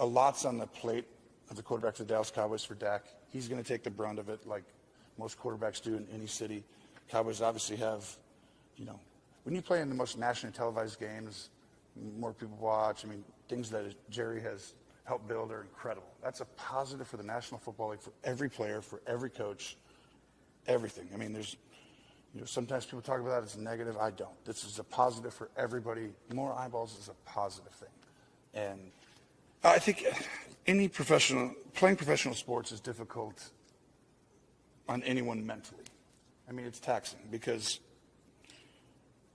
a lot's on the plate of the quarterback for the Dallas Cowboys for Dak. He's going to take the brunt of it like most quarterbacks do in any city. Cowboys obviously have, when you play in the most nationally televised games, more people watch. I mean, things that Jerry has helped build are incredible. That's a positive for the National Football League, for every player, for every coach, everything. I mean, there's, sometimes people talk about that as a negative. I don't. This is a positive for everybody. More eyeballs is a positive thing. And I think playing professional sports is difficult on anyone mentally. I mean, it's taxing because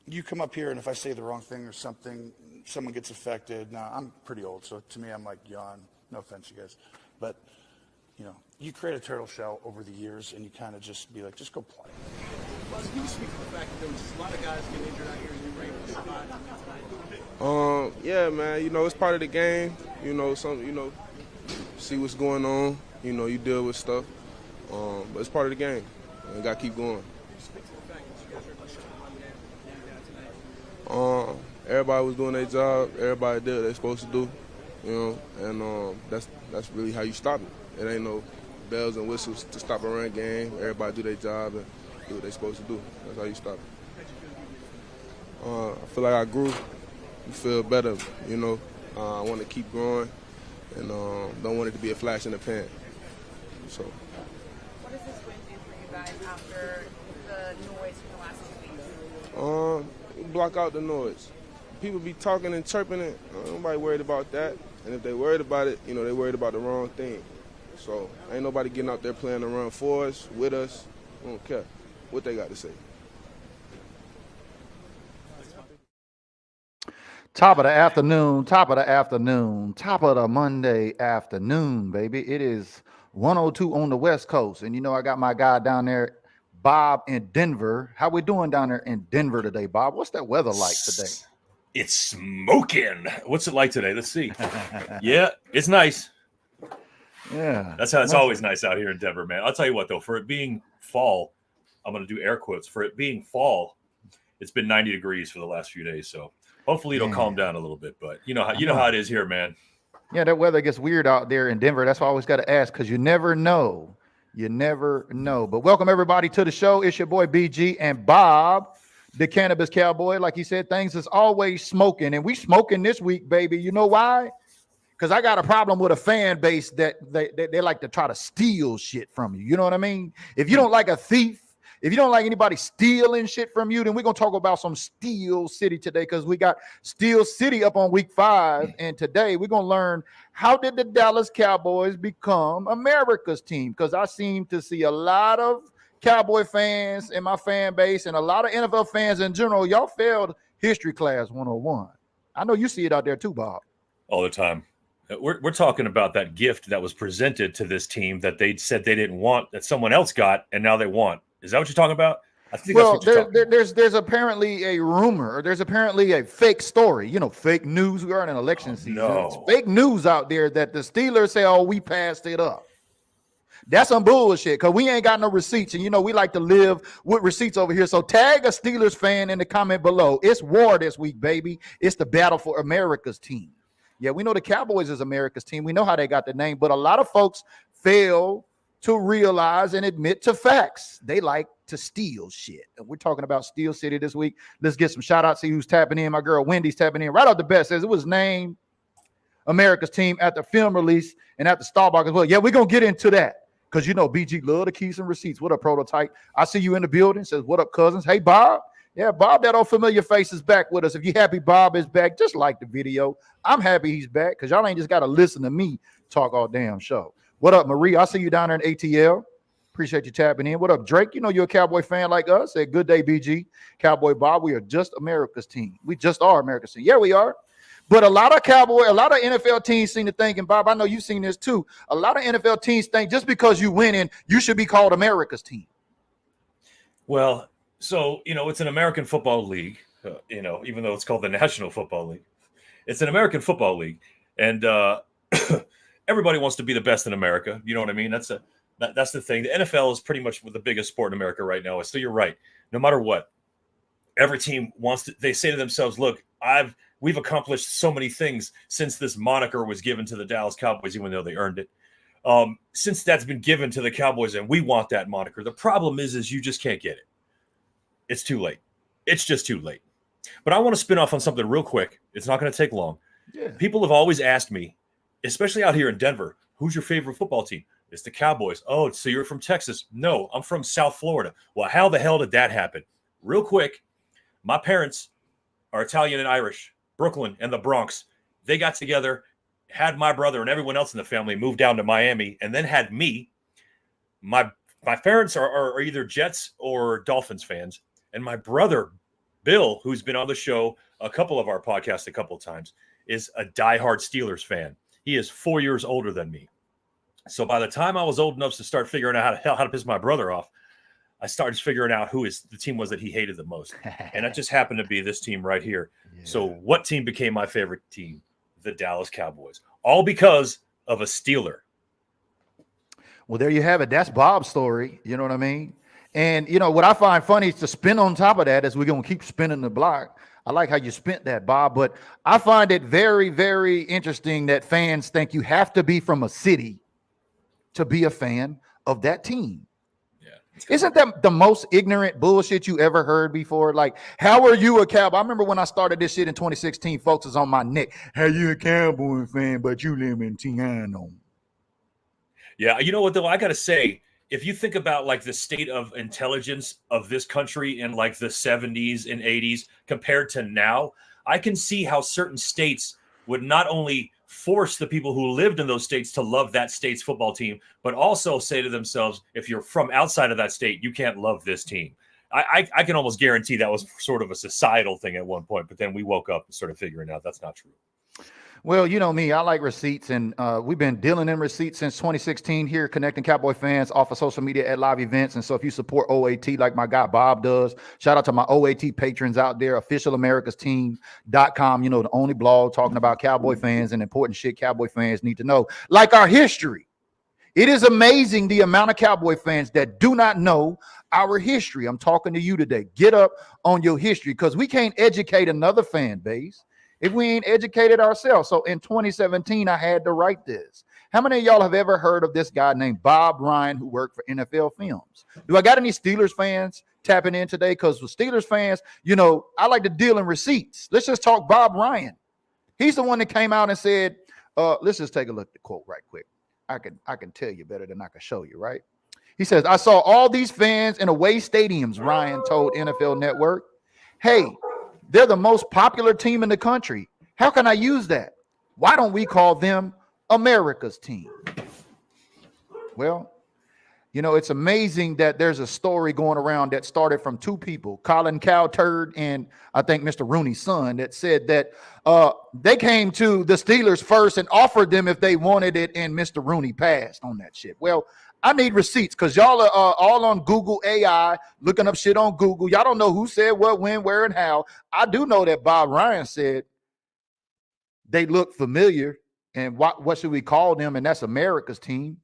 you come up here and if I say the wrong thing or something, someone gets affected. Now, I'm pretty old, so to me, I'm like yawn. No offense, you guys. But, you create a turtle shell over the years and you kind of just be like, just go play. Well, can you speak to the fact that there was a lot of guys getting injured out here and you were able to survive tonight? Yeah, man, it's part of the game. See what's going on. You deal with stuff. But it's part of the game. You got to keep going. Speak to the fact that you guys are able to survive tonight. Everybody was doing their job. Everybody did what they're supposed to do, and that's really how you stop it. It ain't no bells and whistles to stop a run game. Everybody do their job and do what they're supposed to do. That's how you stop it. I feel like I grew. You feel better, I want to keep growing and don't want it to be a flash in the pan. So. What does this win do for you guys after the noise from the last 2 weeks? Block out the noise. People be talking and chirping it. Nobody worried about that. And if they worried about it, they worried about the wrong thing. So ain't nobody getting out there playing the run for us, with us. We don't care what they got to say. Top of the afternoon, top of the Monday afternoon, baby. It is 1:02 on the West Coast. And I got my guy down there, Bob in Denver. How we doing down there in Denver today, Bob? What's that weather like today? It's smoking. What's it like today? Let's see. Yeah, it's nice. Yeah. That's how it's always nice out here in Denver, man. I'll tell you what, though, for it being fall, I'm going to do air quotes. For it being fall, it's been 90 degrees for the last few days. So hopefully it'll calm down a little bit. But you know how it is here, man. Yeah, that weather gets weird out there in Denver. That's why I always got to ask because you never know. You never know. But welcome, everybody, to the show. It's your boy BG and Bob, the Cannabis Cowboy. Like he said, things is always smoking. And we smoking this week, baby. You know why? Because I got a problem with a fan base that they like to try to steal shit from you. You know what I mean? If you don't like a thief, if you don't like anybody stealing shit from you, then we're going to talk about some Steel City today because we got Steel City up on week 5. And today we're going to learn how did the Dallas Cowboys become America's team? Because I seem to see a lot of Cowboy fans in my fan base and a lot of NFL fans in general. Y'all failed History Class 101. I know you see it out there too, Bob. All the time. We're talking about that gift that was presented to this team that they said they didn't want, that someone else got, and now they want. Is that what you're talking about? I think that's what you're talking about. There's apparently a rumor, or there's apparently a fake story. Fake news. We are in an election season. No. It's fake news out there that the Steelers say, "Oh, we passed it up." That's some bullshit because we ain't got no receipts, and we like to live with receipts over here. So tag a Steelers fan in the comment below. It's war this week, baby. It's the battle for America's team. Yeah, we know the Cowboys is America's team. We know how they got the name, but a lot of folks fail to realize and admit to facts. They like to steal shit. And we're talking about Steel City this week. Let's get some shout outs. See who's tapping in. My girl Wendy's tapping in right off the bat. Says it was named America's team at the film release and at the Starbucks as well. Yeah, we're going to get into that because BG love to keep some receipts. What up, Prototype? I see you in the building. Says, what up, cousins? Hey, Bob. Yeah, Bob, that old familiar face is back with us. If you happy Bob is back, just like the video. I'm happy he's back because y'all ain't just got to listen to me talk all damn show. What up, Marie? I see you down there in ATL. Appreciate you tapping in. What up, Drake? You're a Cowboy fan like us. Say good day, BG. Cowboy Bob, we are just America's team. We just are America's team. Yeah, we are. But a lot of NFL teams seem to think, and Bob, I know you've seen this too. A lot of NFL teams think just because you winning, you should be called America's team. Well, so, it's an American Football League, even though it's called the National Football League. It's an American Football League. And everybody wants to be the best in America. You know what I mean? That's the thing. The NFL is pretty much the biggest sport in America right now. So you're right. No matter what, every team they say to themselves, look, we've accomplished so many things since this moniker was given to the Dallas Cowboys, even though they earned it. Since that's been given to the Cowboys and we want that moniker, the problem is you just can't get it. It's too late. It's just too late. But I want to spin off on something real quick. It's not going to take long. Yeah. People have always asked me, especially out here in Denver, who's your favorite football team? It's the Cowboys. Oh, so you're from Texas? No, I'm from South Florida. Well, how the hell did that happen? Real quick, my parents are Italian and Irish, Brooklyn and the Bronx. They got together, had my brother and everyone else in the family move down to Miami, and then had me. My parents are either Jets or Dolphins fans, and my brother, Bill, who's been on the show, a couple of our podcasts a couple of times, is a diehard Steelers fan. He is 4 years older than me. So by the time I was old enough to start figuring out how to piss my brother off, I started figuring out who the team was that he hated the most. And it just happened to be this team right here. Yeah. So what team became my favorite team? The Dallas Cowboys. All because of a Steeler. Well, there you have it. That's Bob's story. You know what I mean? And, you know, what I find funny is to spin on top of that as we're going to keep spinning the block. I like how you spent that, Bob. But I find it very, very interesting that fans think you have to be from a city to be a fan of that team. Isn't that the most ignorant bullshit you ever heard before? Like, how are you a Cowboy? I remember when I started this shit in 2016, folks was on my neck. How you a Cowboy fan, but you live in Tiano? Yeah, you know what, though? I got to say, if you think about, like, the state of intelligence of this country in, like, the 70s and 80s compared to now, I can see how certain states would not only force the people who lived in those states to love that state's football team, but also say to themselves, if you're from outside of that state, you can't love this team. I can almost guarantee that was sort of a societal thing at one point, but then we woke up and started figuring out that's not true. Well, you know me, I like receipts, and we've been dealing in receipts since 2016 here, connecting Cowboy fans off of social media at live events. And so if you support OAT like my guy Bob does, shout out to my OAT patrons out there, officialamericas.com, you know, the only blog talking about Cowboy fans and important shit Cowboy fans need to know, like our history. It is amazing the amount of Cowboy fans that do not know our history. I'm talking to you today. Get up on your history, because we can't educate another fan base if we ain't educated ourselves. So in 2017, I had to write this. How many of y'all have ever heard of this guy named Bob Ryan, who worked for NFL Films? Do I got any Steelers fans tapping in today? Because with Steelers fans, you know, I like to deal in receipts. Let's just talk Bob Ryan. He's the one that came out and said, let's just take a look at the quote right quick. I can tell you better than I can show you, right? He says, I saw all these fans in away stadiums, Ryan told NFL Network. Hey, they're the most popular team in the country. How can I use that? Why don't we call them America's team? Well, you know, it's amazing that there's a story going around that started from two people, Colin Cowturd and I think Mr. Rooney's son, that said that they came to the Steelers first and offered them if they wanted it, and Mr. Rooney passed on that shit. Well, I need receipts, because y'all are all on Google AI, looking up shit on Google. Y'all don't know who said what, when, where, and how. I do know that Bob Ryan said they look familiar, and what should we call them? And that's America's team.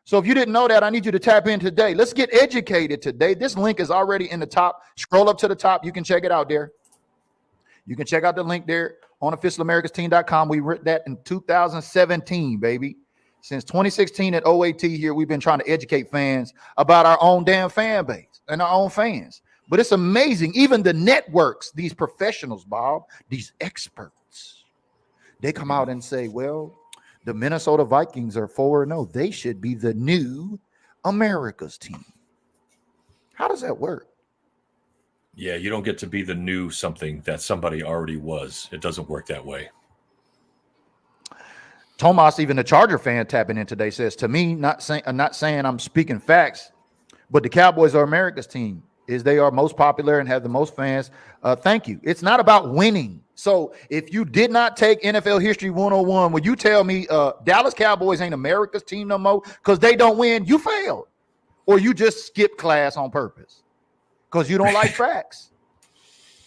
So if you didn't know that, I need you to tap in today. Let's get educated today. This link is already in the top. Scroll up to the top. You can check it out there. You can check out the link there on officialamericas.com. We wrote that in 2017, baby. Since 2016 at OAT here, we've been trying to educate fans about our own damn fan base and our own fans. But it's amazing. Even the networks, these professionals, Bob, these experts, they come out and say, well, the Minnesota Vikings are 4-0. They should be the new America's team. How does that work? Yeah, you don't get to be the new something that somebody already was. It doesn't work that way. Tomas, even the Charger fan tapping in today, says, to me, not saying I'm speaking facts, but the Cowboys are America's team. Is they are most popular and have the most fans. Thank you. It's not about winning. So if you did not take NFL History 101, would you tell me Dallas Cowboys ain't America's team no more because they don't win? You failed. Or you just skipped class on purpose because you don't like facts.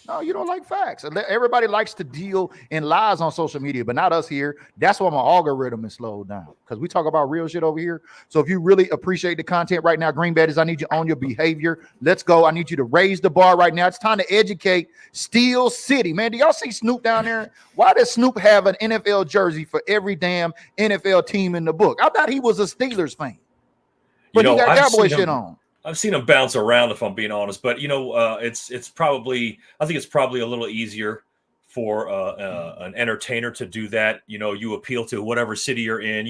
No, you don't like facts. Everybody likes to deal in lies on social media, but not us here. That's why my algorithm is slowed down, because we talk about real shit over here. So if you really appreciate the content right now, Green Badges, I need you on your behavior. Let's go. I need you to raise the bar right now. It's time to educate Steel City. Man, do y'all see Snoop down there? Why does Snoop have an NFL jersey for every damn NFL team in the book? I thought he was a Steelers fan, but he got Cowboy shit on. I've seen him bounce around, if I'm being honest, but it's probably, I think it's probably a little easier for an entertainer to do that. You appeal to whatever city you're in.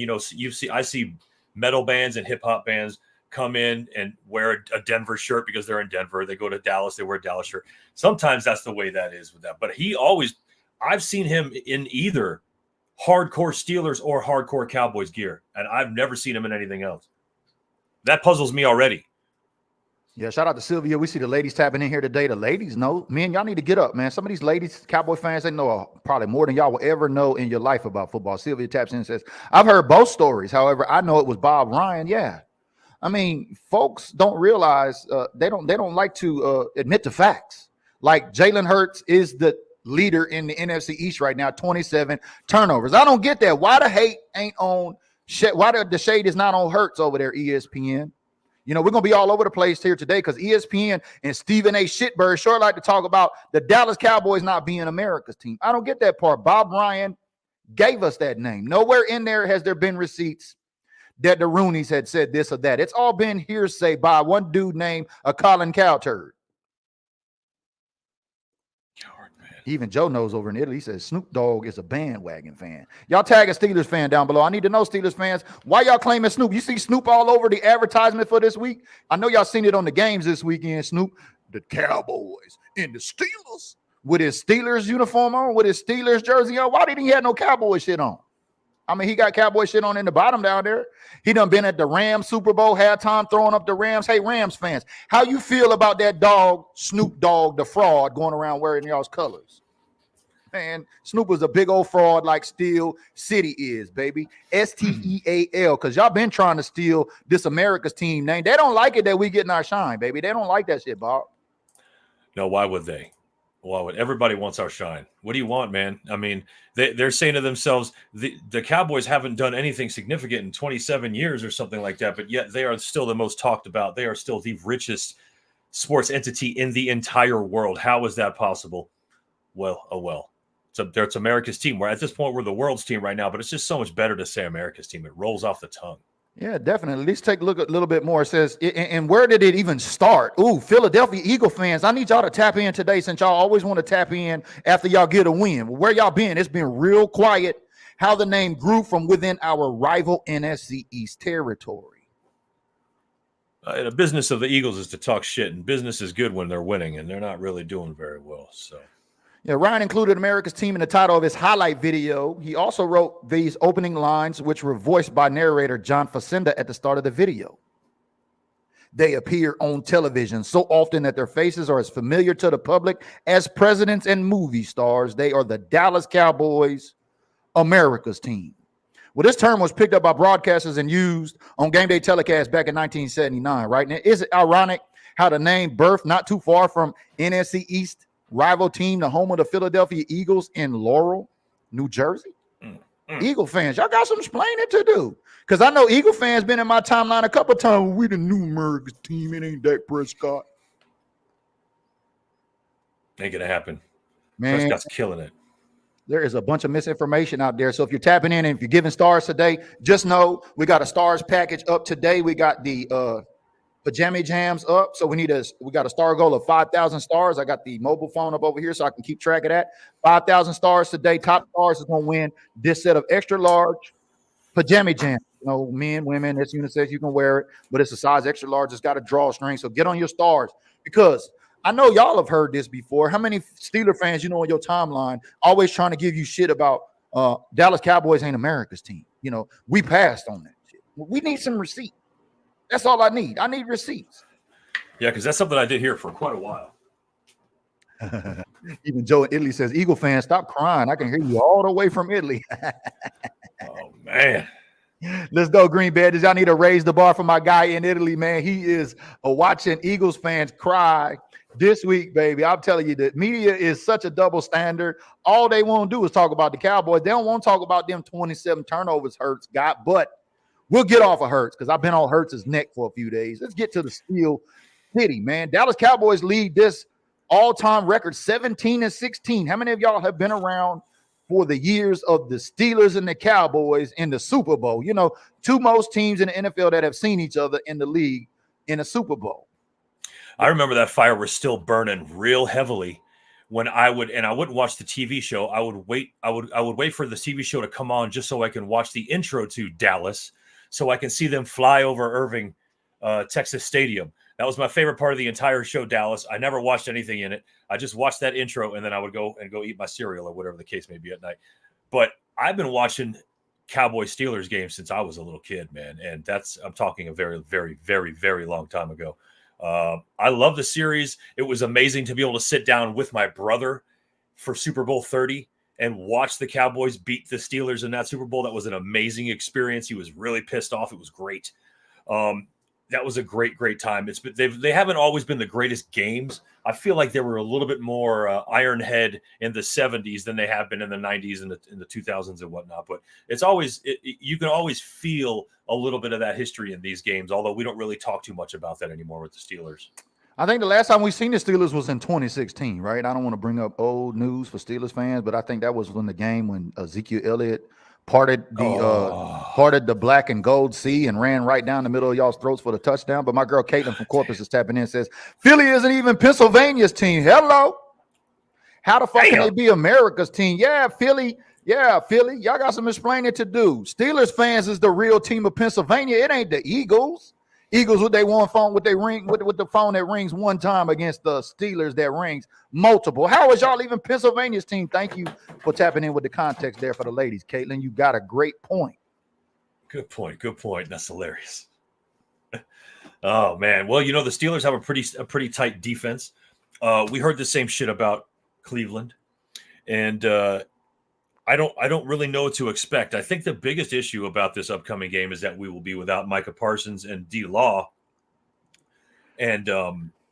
I see metal bands and hip hop bands come in and wear a Denver shirt because they're in Denver. They go to Dallas, they wear a Dallas shirt. Sometimes that's the way that is with that. But I've seen him in either hardcore Steelers or hardcore Cowboys gear, and I've never seen him in anything else. That puzzles me already. Yeah, shout out to Sylvia. We see the ladies tapping in here today. The ladies know, man, y'all need to get up, man. Some of these ladies, Cowboy fans, they know probably more than y'all will ever know in your life about football. Sylvia taps in and says, I've heard both stories. However, I know it was Bob Ryan. Yeah. I mean, folks don't realize they don't like to admit the facts. Like Jalen Hurts is the leader in the NFC East right now, 27 turnovers. I don't get that. Why the hate ain't on why the shade is not on Hurts over there, ESPN? We're going to be all over the place here today because ESPN and Stephen A. Shitbird sure like to talk about the Dallas Cowboys not being America's team. I don't get that part. Bob Ryan gave us that name. Nowhere in there has there been receipts that the Rooneys had said this or that. It's all been hearsay by one dude named Colin Cowturd. Even Joe knows over in Italy. He says Snoop Dogg is a bandwagon fan. Y'all tag a Steelers fan down below. I need to know, Steelers fans, why y'all claiming Snoop? You see Snoop all over the advertisement for this week? I know y'all seen it on the games this weekend, Snoop. The Cowboys and the Steelers with his Steelers uniform on, with his Steelers jersey on. Why didn't he have no Cowboy shit on? I mean, he got Cowboy shit on in the bottom down there. He done been at the Rams Super Bowl halftime throwing up the Rams. Hey, Rams fans, how you feel about that dog, Snoop Dogg, the fraud, going around wearing y'all's colors? Man, Snoop was a big old fraud like Steel City is, baby. STEAL, because y'all been trying to steal this America's team name. They don't like it that we getting our shine, baby. They don't like that shit, Bob. No, why would they? Why would everybody wants our shine? What do you want, man? I mean, they're saying to themselves, the Cowboys haven't done anything significant in 27 years or something like that, but yet they are still the most talked about. They are still the richest sports entity in the entire world. How is that possible? Well, oh well. It's America's team. We're at this point, we're the world's team right now, but it's just so much better to say America's team. It rolls off the tongue. Yeah, definitely. Let's take a look at a little bit more. It says, and where did it even start? Ooh, Philadelphia Eagle fans, I need y'all to tap in today since y'all always want to tap in after y'all get a win. Where y'all been? It's been real quiet. How the name grew from within our rival NFC East territory. The business of the Eagles is to talk shit, and business is good when they're winning, and they're not really doing very well. So. Yeah, Ryan included America's team in the title of his highlight video. He also wrote these opening lines, which were voiced by narrator John Facenda at the start of the video. They appear on television so often that their faces are as familiar to the public as presidents and movie stars. They are the Dallas Cowboys, America's team. Well, this term was picked up by broadcasters and used on game day telecasts back in 1979, right? Now, is it ironic how the name birthed not too far from NFC East rival team, the home of the Philadelphia Eagles in Laurel, New Jersey? Eagle fans, y'all got some explaining to do. Because I know Eagle fans been in my timeline a couple of times. We the new America's team. It ain't Dak Prescott. Ain't gonna happen. Man, Prescott's killing it. there is a bunch of misinformation out there. So if you're tapping in and if you're giving stars today, just know we got a stars package up today. We got the Pajama Jams up. So we got a star goal of 5,000 stars. I got the mobile phone up over here so I can keep track of that. 5,000 stars today. Top stars is going to win this set of extra large Pajama Jams. Men, women, it's unisex. You can wear it, but it's a size extra large. It's got a drawstring. So get on your stars because I know y'all have heard this before. How many Steeler fans on your timeline always trying to give you shit about Dallas Cowboys ain't America's team? We passed on that shit. We need some receipts. That's all I need. I need receipts. Yeah, because that's something I did hear for quite a while. Even Joe in Italy says, Eagle fans, stop crying. I can hear you all the way from Italy. Oh, man. Let's go, Green Badges. Y'all need to raise the bar for my guy in Italy, man. He is watching Eagles fans cry This week, baby, I'm telling you, the media is such a double standard. All they want to do is talk about the Cowboys. They don't want to talk about them 27 turnovers Hurts got, but we'll get off of Hurts because I've been on Hurts' neck for a few days. Let's get to the Steel City, man. Dallas Cowboys lead this all-time record 17-16. How many of y'all have been around for the years of the Steelers and the Cowboys in the Super Bowl? You know, two most teams in the NFL that have seen each other in the league in a Super Bowl. I remember that fire was still burning real heavily when I wouldn't watch the TV show. I would wait for the TV show to come on just so I can watch the intro to Dallas, so I can see them fly over Irving, Texas Stadium. That was my favorite part of the entire show, Dallas. I never watched anything in it. I just watched that intro, and then I would go eat my cereal or whatever the case may be at night. But I've been watching Cowboys-Steelers games since I was a little kid, man. And I'm talking a very, very, very, very long time ago. I love the series. It was amazing to be able to sit down with my brother for Super Bowl 30 and watch the Cowboys beat the Steelers in that Super Bowl. That was an amazing experience. He was really pissed off. It was great. That was a great, great time. They haven't always been the greatest games. I feel like they were a little bit more ironhead in the 70s than they have been in the 90s and in the 2000s and whatnot. But it's always you can always feel a little bit of that history in these games, although we don't really talk too much about that anymore with the Steelers. I think the last time we seen the Steelers was in 2016, right? I don't want to bring up old news for Steelers fans, but I think that was when the game when Ezekiel Elliott parted the black and gold sea and ran right down the middle of y'all's throats for the touchdown. But my girl Caitlin from Corpus is tapping in and says, Philly isn't even Pennsylvania's team. Hello. How the fuck can they be America's team? Yeah, Philly. Yeah, Philly. Y'all got some explaining to do. Steelers fans is the real team of Pennsylvania. It ain't the Eagles. Eagles with they one phone with they ring with the phone that rings one time against the Steelers that rings multiple. How is y'all even Pennsylvania's team? Thank you for tapping in with the context there for the ladies. Caitlin, you got a great point. Good point. Good point. That's hilarious. Oh man. Well, you know, the Steelers have a pretty tight defense. We heard the same shit about Cleveland, and I don't really know what to expect. I think the biggest issue about this upcoming game is that we will be without Micah Parsons and D. Law. And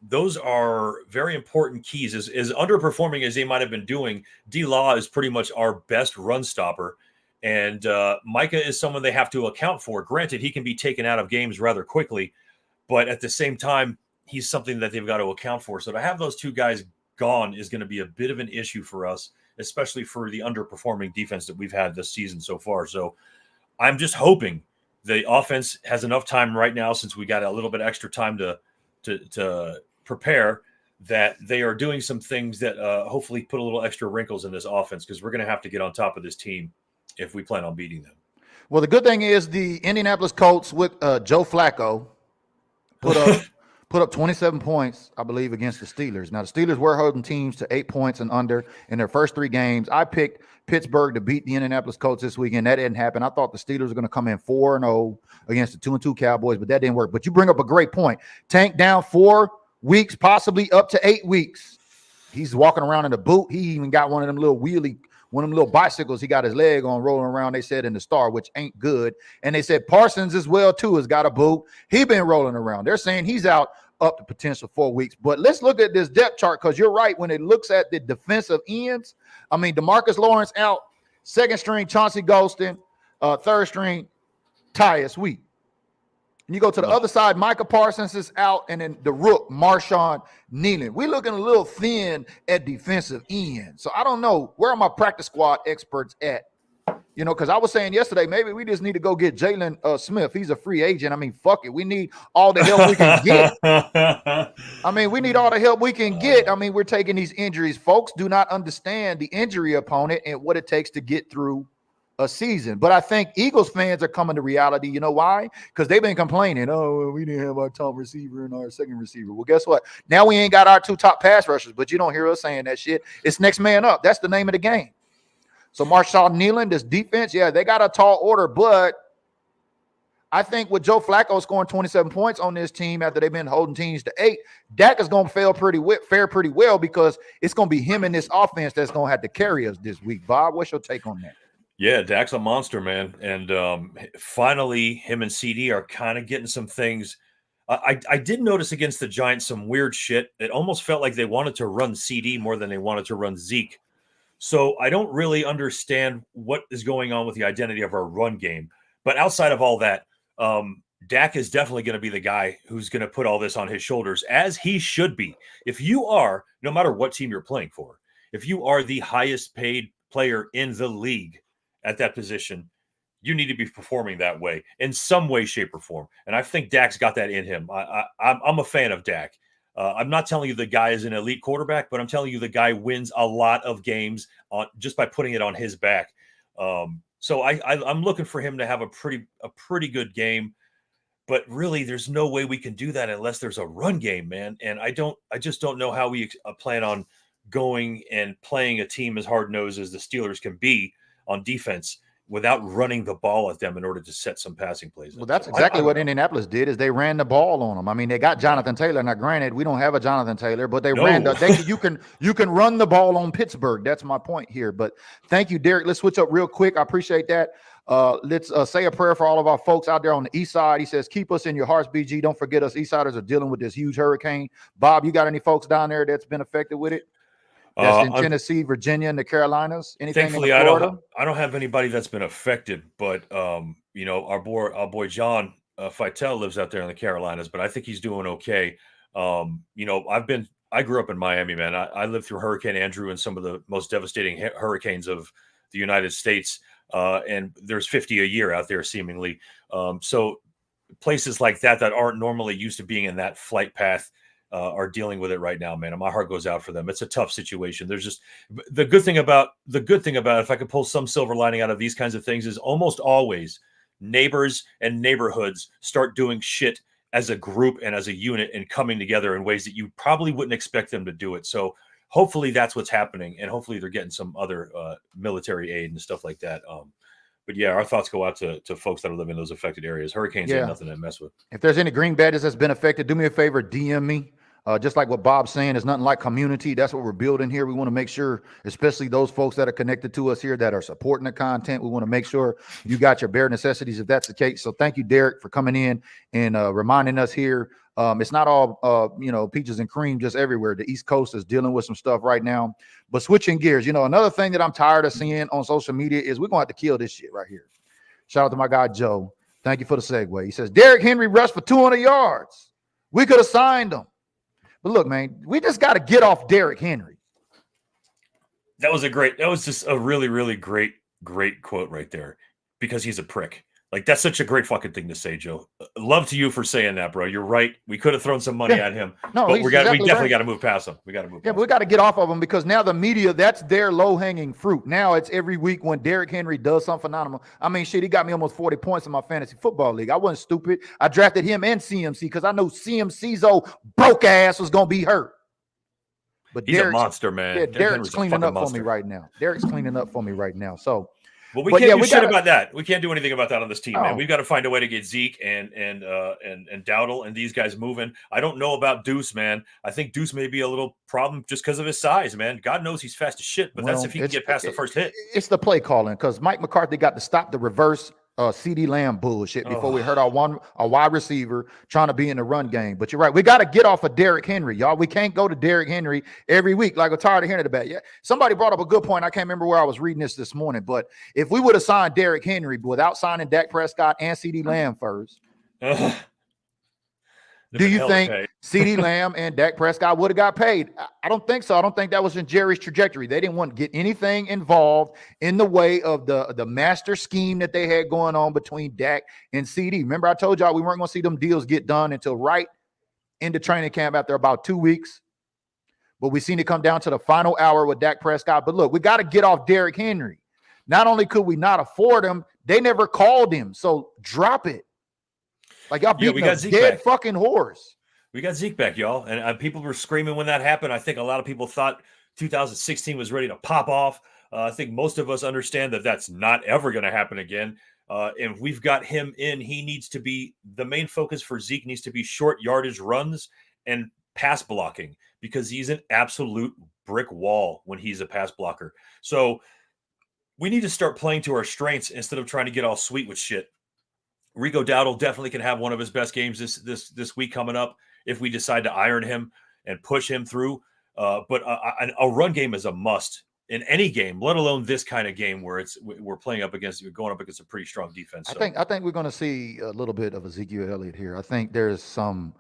those are very important keys. As underperforming as they might have been doing, D. Law is pretty much our best run stopper. And Micah is someone they have to account for. Granted, he can be taken out of games rather quickly, but at the same time, he's something that they've got to account for. So to have those two guys gone is going to be a bit of an issue for us, especially for the underperforming defense that we've had this season so far. So I'm just hoping the offense has enough time right now, since we got a little bit extra time to prepare, that they are doing some things that hopefully put a little extra wrinkles in this offense, because we're going to have to get on top of this team if we plan on beating them. Well, the good thing is the Indianapolis Colts with Joe Flacco put up 27 points, I believe, against the Steelers. Now, the Steelers were holding teams to 8 points and under in their first 3 games. I picked Pittsburgh to beat the Indianapolis Colts this weekend. That didn't happen. I thought the Steelers were going to come in 4-0 against the 2-2 Cowboys, but that didn't work. But you bring up a great point. Tank down 4 weeks, possibly up to 8 weeks. He's walking around in a boot. He even got one of them little bicycles he got his leg on rolling around, they said, in the Star, which ain't good. And they said Parsons as well, too, has got a boot. He been rolling around. They're saying he's out up to potential 4 weeks. But let's look at this depth chart, because you're right. When it looks at the defensive ends, I mean, DeMarcus Lawrence out, second string Chauncey Golston, third string Tyus Sweet. And you go to the other side, Micah Parsons is out, and then the rook, Marshawn Nealon. We're looking a little thin at defensive end. So I don't know. Where are my practice squad experts at? You know, because I was saying yesterday, maybe we just need to go get Jalen Smith. He's a free agent. I mean, fuck it. We need all the help we can get. I mean, we need all the help we can get. I mean, we're taking these injuries. Folks do not understand the injury opponent and what it takes to get through a season. But I think Eagles fans are coming to reality. You know why? Because they've been complaining. Oh, we didn't have our top receiver and our second receiver. Well, guess what? Now we ain't got our 2 top pass rushers, but you don't hear us saying that shit. It's next man up. That's the name of the game. So Marshawn Nealon, this defense, yeah, they got a tall order, but I think with Joe Flacco scoring 27 points on this team after they've been holding teams to 8, Dak is going to fare pretty well, because it's going to be him and this offense that's going to have to carry us this week. Bob, what's your take on that? Yeah, Dak's a monster, man. And finally, him and CD are kind of getting some things I did notice against the Giants some weird shit. It almost felt like they wanted to run CD more than they wanted to run Zeke. So I don't really understand what is going on with the identity of our run game. But outside of all that, Dak is definitely going to be the guy who's going to put all this on his shoulders, as he should be. If you are, no matter what team you're playing for, if you are the highest paid player in the league at that position, you need to be performing that way in some way, shape, or form. And I think Dak's got that in him. I'm a fan of Dak. I'm not telling you the guy is an elite quarterback, but I'm telling you the guy wins a lot of games on just by putting it on his back. So I'm looking for him to have a pretty good game. But really, there's no way we can do that unless there's a run game, man. And I just don't know how we plan on going and playing a team as hard-nosed as the Steelers can be on defense without running the ball at them in order to set some passing plays. Well, that's exactly what Indianapolis did, is they ran the ball on them. I mean, they got Jonathan Taylor. Now, granted, we don't have a Jonathan Taylor, but you can run the ball on Pittsburgh. That's my point here. But thank you, Derek. Let's switch up real quick. I appreciate that. Let's say a prayer for all of our folks out there on the east side. He says, keep us in your hearts, BG. Don't forget us Eastsiders are dealing with this huge hurricane. Bob, you got any folks down there that's been affected with it? That's in Tennessee, Virginia, and the Carolinas. Anything thankfully, in Florida? I don't have anybody that's been affected, but our boy John Feitel lives out there in the Carolinas, but I think he's doing okay. I grew up in Miami, man. I lived through Hurricane Andrew and some of the most devastating hurricanes of the United States, and there's 50 a year out there seemingly. So places like that aren't normally used to being in that flight path are dealing with it right now, man. And my heart goes out for them. It's a tough situation. There's just the good thing about if I could pull some silver lining out of these kinds of things is almost always neighbors and neighborhoods start doing shit as a group and as a unit and coming together in ways that you probably wouldn't expect them to do it. So hopefully that's what's happening. And hopefully they're getting some other military aid and stuff like that. But yeah, our thoughts go out to folks that are living in those affected areas. Hurricanes ain't nothing to mess with. If there's any green badges that's been affected, do me a favor, DM me. Just like what Bob's saying, there's nothing like community. That's what we're building here. We want to make sure, especially those folks that are connected to us here that are supporting the content, we want to make sure you got your bare necessities if that's the case. So thank you, Derek, for coming in and reminding us here. It's not all, peaches and cream just everywhere. The East Coast is dealing with some stuff right now. But switching gears, another thing that I'm tired of seeing on social media is we're going to have to kill this shit right here. Shout out to my guy, Joe. Thank you for the segue. He says, Derrick Henry rushed for 200 yards. We could have signed him. But look, man, we just got to get off Derrick Henry. That was just a really, really great quote right there, because he's a prick. Like, that's such a great fucking thing to say, Joe. Love to you for saying that, bro. You're right. We could have thrown some money at him. No, but we definitely got to move past him. We got to move. Yeah, but we got to get off of him, because now the media, that's their low-hanging fruit. Now it's every week when Derrick Henry does something phenomenal. I mean, shit, he got me almost 40 points in my fantasy football league. I wasn't stupid. I drafted him and CMC because I know CMC's old broke ass was going to be hurt. But he's a monster, man. Yeah, Derek's cleaning up for me right now. Derek's cleaning up for me right now. So. Well, we can't do shit about that. We can't do anything about that on this team, man. We've got to find a way to get Zeke and Dowdle and these guys moving. I don't know about Deuce, man. I think Deuce may be a little problem just because of his size, man. God knows he's fast as shit, but that's if he can get past the first hit. It's the play calling, because Mike McCarthy got to stop the reverse CeeDee Lamb bullshit before we heard our wide receiver trying to be in the run game. But you're right. We got to get off of Derrick Henry, y'all. We can't go to Derrick Henry every week. Like, I'm tired of hearing it about. Yeah, somebody brought up a good point. I can't remember where I was reading this morning, but if we would have signed Derrick Henry without signing Dak Prescott and CeeDee Lamb first, do you think CeeDee Lamb and Dak Prescott would have got paid? I don't think so. I don't think that was in Jerry's trajectory. They didn't want to get anything involved in the way of the master scheme that they had going on between Dak and CeeDee. Remember, I told y'all we weren't going to see them deals get done until right into training camp after about 2 weeks. But we seen it come down to the final hour with Dak Prescott. But look, we got to get off Derrick Henry. Not only could we not afford him, they never called him. So drop it. Like, y'all beating a dead fucking horse. We got Zeke back, y'all. And people were screaming when that happened. I think a lot of people thought 2016 was ready to pop off. I think most of us understand that that's not ever going to happen again. And we've got him in. He needs to be – the main focus for Zeke needs to be short yardage runs and pass blocking, because he's an absolute brick wall when he's a pass blocker. So we need to start playing to our strengths instead of trying to get all sweet with shit. Rico Dowdle definitely can have one of his best games this week coming up if we decide to iron him and push him through. But a run game is a must in any game, let alone this kind of game where we're going up against a pretty strong defense. So. I think we're going to see a little bit of Ezekiel Elliott here. I think there's something.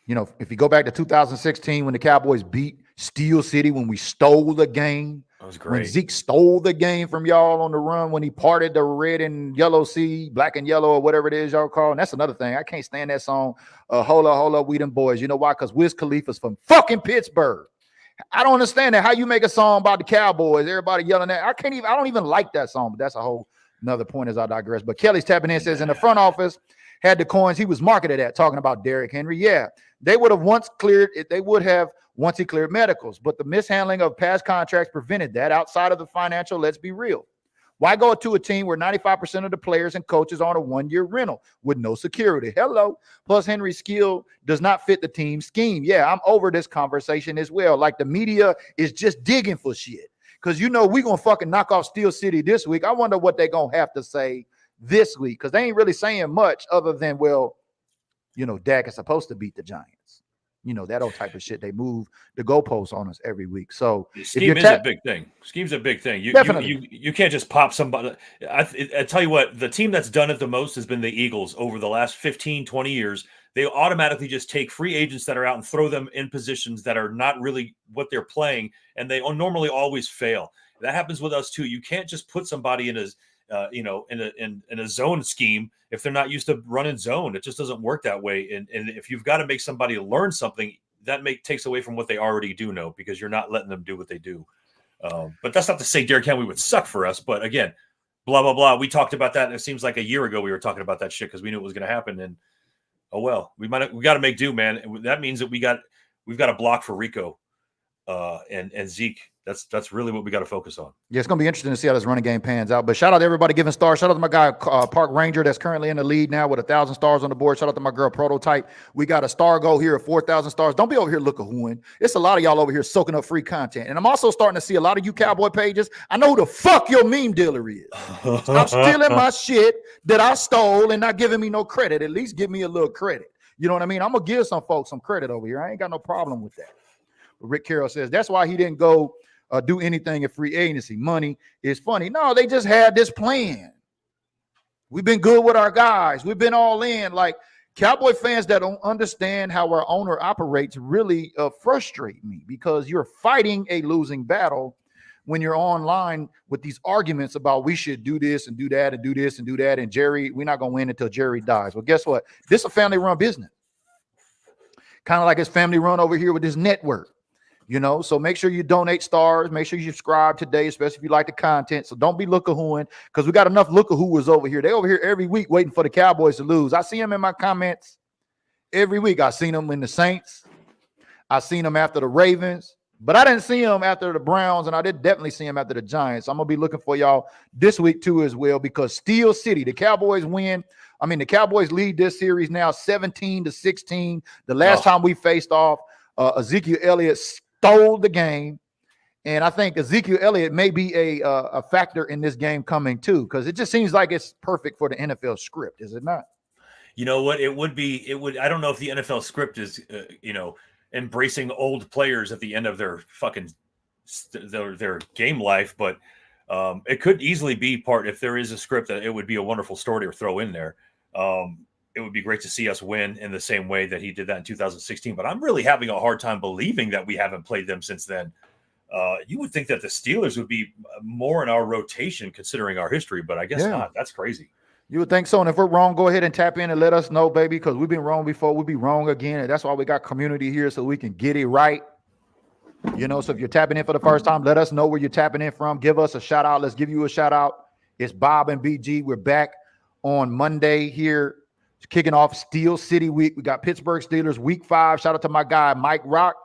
If you go back to 2016 when the Cowboys beat Steel City, when we stole the game. That was great. When Zeke stole the game from y'all on the run, when he parted the red and yellow sea, black and yellow, or whatever it is y'all call. And that's another thing. I can't stand that song. Hold up, we them boys. You know why? Because Wiz Khalifa's from fucking Pittsburgh. I don't understand that. How you make a song about the Cowboys? Everybody yelling at. I don't even like that song, but that's a whole another point as I digress. But Kelly's tapping in, says in the front office had the coins he was marketed at, talking about Derrick Henry. Yeah, they would have once he cleared medicals, but the mishandling of past contracts prevented that. Outside of the financial, let's be real. Why go to a team where 95% of the players and coaches are on a one-year rental with no security? Hello. Plus, Henry's skill does not fit the team scheme. Yeah, I'm over this conversation as well. Like, the media is just digging for shit. Because, we're going to fucking knock off Steel City this week. I wonder what they're going to have to say this week. Because they ain't really saying much other than, Dak is supposed to beat the Giants. That old type of shit. They move the goalposts on us every week. So scheme is a big thing. Scheme's a big thing. You can't just pop somebody. I tell you what, the team that's done it the most has been the Eagles over the last 15, 20 years. They automatically just take free agents that are out and throw them in positions that are not really what they're playing, and they normally always fail. That happens with us too. You can't just put somebody in a zone scheme if they're not used to running zone. It just doesn't work that way. And if you've got to make somebody learn something, that takes away from what they already do know, because you're not letting them do what they do. But that's not to say Derrick Henry would suck for us. But again, blah, blah, blah. We talked about that. And it seems like a year ago we were talking about that shit because we knew it was going to happen. And we got to make do, man. That means that we've got a block for Rico and Zeke. That's really what we got to focus on. Yeah, it's going to be interesting to see how this running game pans out. But shout out to everybody giving stars. Shout out to my guy, Park Ranger, that's currently in the lead now with 1,000 stars on the board. Shout out to my girl, Prototype. We got a star goal here of 4,000 stars. Don't be over here looking. It's a lot of y'all over here soaking up free content. And I'm also starting to see a lot of you Cowboy pages. I know who the fuck your meme dealer is. Stop stealing my shit that I stole and not giving me no credit. At least give me a little credit. You know what I mean? I'm going to give some folks some credit over here. I ain't got no problem with that. But Rick Carroll says that's why he didn't go do anything in free agency. Money is funny. No, they just had this plan. We've been good with our guys. We've been all in. Like, Cowboy fans that don't understand how our owner operates really frustrate me, because you're fighting a losing battle when you're online with these arguments about we should do this and do that and do this and do that. And Jerry, we're not going to win until Jerry dies. Well, guess what? This is a family run business. Kind of like his family run over here with this network. So make sure you donate stars. Make sure you subscribe today, especially if you like the content. So don't be look-a-hooing, because we got enough look-a-hooers over here. They over here every week waiting for the Cowboys to lose. I see them in my comments every week. I seen them in the Saints. I seen them after the Ravens. But I didn't see them after the Browns, and I did definitely see them after the Giants. I'm going to be looking for y'all this week too as well, because Steel City, the Cowboys win. The Cowboys lead this series now 17-16. The last time we faced off, Ezekiel Elliott stole the game, and I think Ezekiel Elliott may be a factor in this game coming too, because it just seems like it's perfect for the NFL script, is it not? You know what? It would. I don't know if the NFL script is, embracing old players at the end of their fucking their game life, but it could easily be part. If there is a script, that it would be a wonderful story to throw in there. It would be great to see us win in the same way that he did that in 2016. But I'm really having a hard time believing that we haven't played them since then. You would think that the Steelers would be more in our rotation considering our history, but I guess not. That's crazy. You would think so. And if we're wrong, go ahead and tap in and let us know, baby, because we've been wrong before. We'll be wrong again. And that's why we got community here, so we can get it right. So if you're tapping in for the first time, let us know where you're tapping in from. Give us a shout out. Let's give you a shout out. It's Bob and BG. We're back on Monday here, kicking off Steel City week. We got Pittsburgh Steelers week 5. Shout out to my guy, Mike Rock,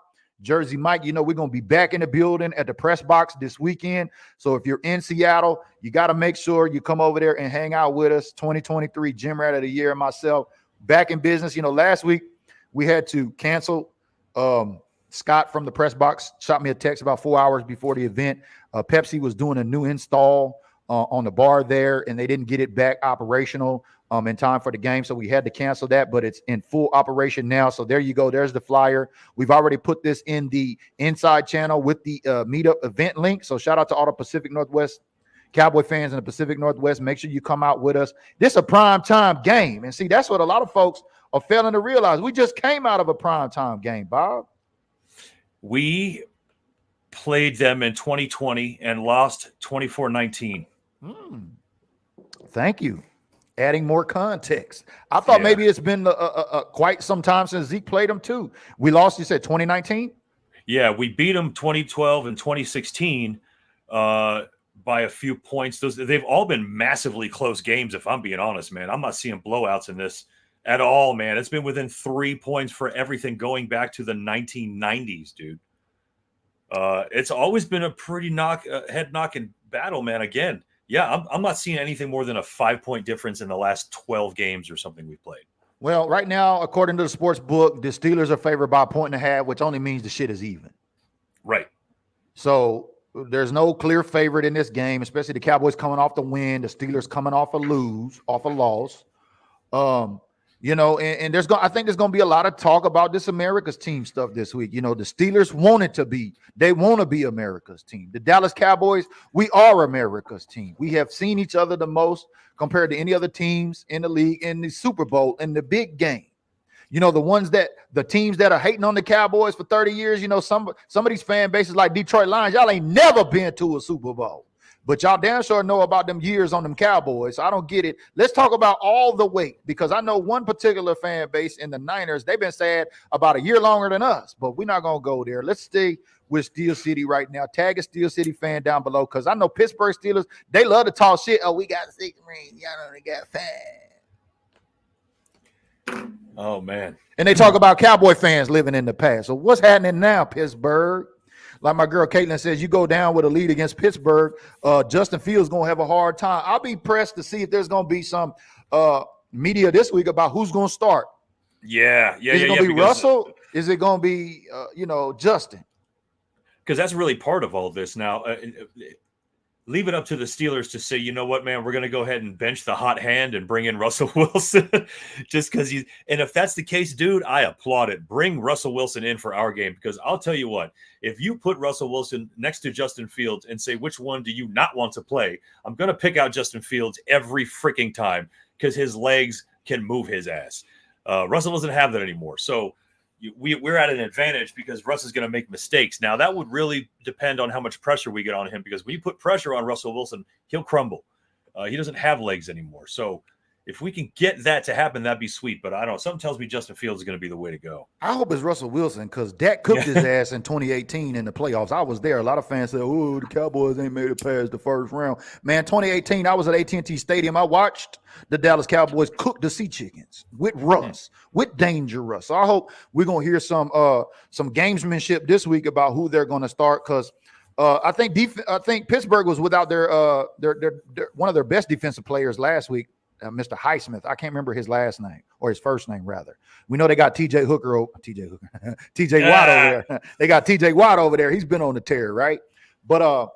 Jersey Mike. We're going to be back in the building at the press box this weekend. So if you're in Seattle, you got to make sure you come over there and hang out with us. 2023 Gym Rat of the Year, myself, back in business. Last week we had to cancel. Scott from the press box shot me a text about 4 hours before the event. Pepsi was doing a new install on the bar there, and they didn't get it back operational in time for the game, so we had to cancel that, but it's in full operation now. So there you go. There's the flyer. We've already put this in the inside channel with the meetup event link. So shout out to all the Pacific Northwest Cowboy fans in the Pacific Northwest. Make sure you come out with us. This is a prime time game, and see, that's what a lot of folks are failing to realize. We just came out of a prime time game, Bob. We played them in 2020 and lost 24-19. Thank you. Adding more context. I thought maybe it's been quite some time since Zeke played them too. We lost, you said 2019? Yeah, we beat them 2012 and 2016 by a few points. They've all been massively close games, if I'm being honest, man. I'm not seeing blowouts in this at all, man. It's been within 3 points for everything going back to the 1990s, dude. It's always been a pretty head-knocking battle, man. Again, yeah, I'm not seeing anything more than a 5-point difference in the last 12 games or something we've played. Well, right now, according to the sports book, the Steelers are favored by 1.5, which only means the shit is even. Right. So there's no clear favorite in this game, especially the Cowboys coming off the win, the Steelers coming off a loss. And I think there's going to be a lot of talk about this America's team stuff this week. The Steelers want to be America's team. The Dallas Cowboys, we are America's team. We have seen each other the most compared to any other teams in the league in the Super Bowl in the big game. The teams that are hating on the Cowboys for 30 years, some of these fan bases like Detroit Lions, y'all ain't never been to a Super Bowl. But y'all damn sure know about them years on them Cowboys. So I don't get it. Let's talk about all the weight, because I know one particular fan base in the Niners, they've been sad about a year longer than us, but we're not going to go there. Let's stay with Steel City right now. Tag a Steel City fan down below, because I know Pittsburgh Steelers, they love to talk shit. Oh, we got 6 rings. Y'all only got 5. Oh, man. And they talk about Cowboy fans living in the past. So what's happening now, Pittsburgh? Like my girl Caitlin says, you go down with a lead against Pittsburgh, Justin Fields going to have a hard time. I'll be pressed to see if there's going to be some media this week about who's going to start. Yeah. Is it going to be Russell? Is it going to be, Justin? Because that's really part of all this now. Leave it up to the Steelers to say, you know what, man, we're going to go ahead and bench the hot hand and bring in Russell Wilson just because and if that's the case, dude, I applaud it. Bring Russell Wilson in for our game, because I'll tell you what, if you put Russell Wilson next to Justin Fields and say, which one do you not want to play? I'm going to pick out Justin Fields every freaking time because his legs can move his ass. Russell doesn't have that anymore. So we're at an advantage because Russ is going to make mistakes. Now, that would really depend on how much pressure we get on him, because when you put pressure on Russell Wilson, he'll crumble. He doesn't have legs anymore. So if we can get that to happen, that'd be sweet. But I don't know. Something tells me Justin Fields is going to be the way to go. I hope it's Russell Wilson, because Dak cooked his ass in 2018 in the playoffs. I was there. A lot of fans said, oh, the Cowboys ain't made it past the first round. Man, 2018, I was at AT&T Stadium. I watched the Dallas Cowboys cook the Sea Chickens with Russ, with Danger Russ. So I hope we're going to hear some gamesmanship this week about who they're going to start, because I think Pittsburgh was without their one of their best defensive players last week. Mr. Highsmith. I can't remember his last name, or his first name, rather. We know they got TJ Watt over there. They got TJ Watt over there. He's been on the tear, right? But,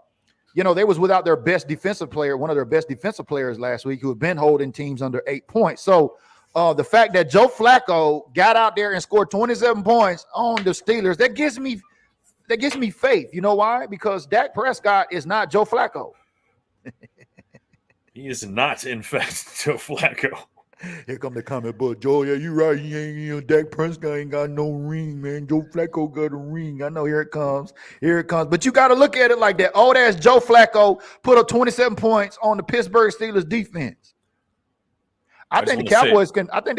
they was without their best defensive player, one of their best defensive players last week, who had been holding teams under 8 points. So the fact that Joe Flacco got out there and scored 27 points on the Steelers, that gives me faith. You know why? Because Dak Prescott is not Joe Flacco. He is not, in fact, Joe Flacco. Here come the comment, but Joe, yeah, you right. Dak Prescott ain't got no ring, man. Joe Flacco got a ring. I know, here it comes. But you got to look at it like that. Old ass Joe Flacco put up 27 points on the Pittsburgh Steelers defense. I think the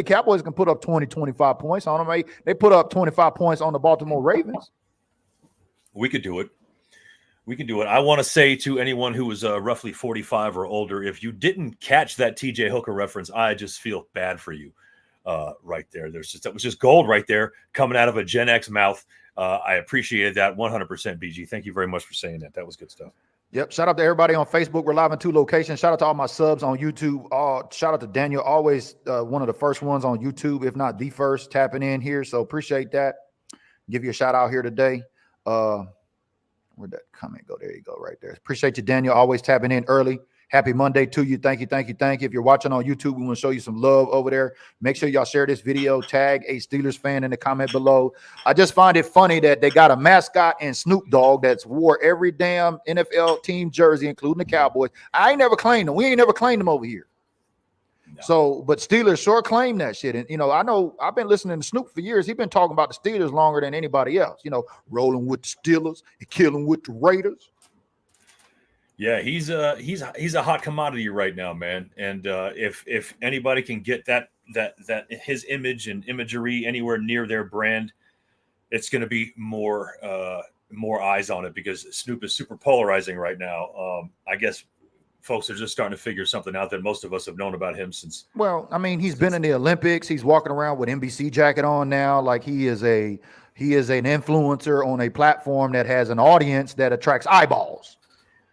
Cowboys can put up 20, 25 points on them. They put up 25 points on the Baltimore Ravens. We could do it. I want to say to anyone who is roughly 45 or older, if you didn't catch that TJ Hooker reference, I just feel bad for you right there. That was just gold right there coming out of a Gen X mouth. I appreciated that 100%, BG. Thank you very much for saying that. That was good stuff. Yep. Shout out to everybody on Facebook. We're live in 2 locations. Shout out to all my subs on YouTube. Shout out to Daniel, always one of the first ones on YouTube, if not the first, tapping in here. So appreciate that. Give you a shout out here today. Where'd that comment go? There you go, right there. Appreciate you, Daniel, always tapping in early Happy Monday to you. Thank you. If you're watching on YouTube, we want to show you some love over there. Make sure y'all share this video. Tag a Steelers fan in the comment below. I just find it funny that they got a mascot and Snoop Dogg that's wore every damn NFL team jersey, including the Cowboys. I ain't never claimed them. We ain't never claimed them over here. No. So, but Steelers sure claim that shit. And, I know I've been listening to Snoop for years. He's been talking about the Steelers longer than anybody else, rolling with the Steelers and killing with the Raiders. Yeah, he's a hot commodity right now, man. And if anybody can get that his image and imagery anywhere near their brand, it's going to be more eyes on it, because Snoop is super polarizing right now. I guess folks are just starting to figure something out that most of us have known about him since. Well, I mean, he's been in the Olympics. He's walking around with NBC jacket on now, like he is an influencer on a platform that has an audience that attracts eyeballs.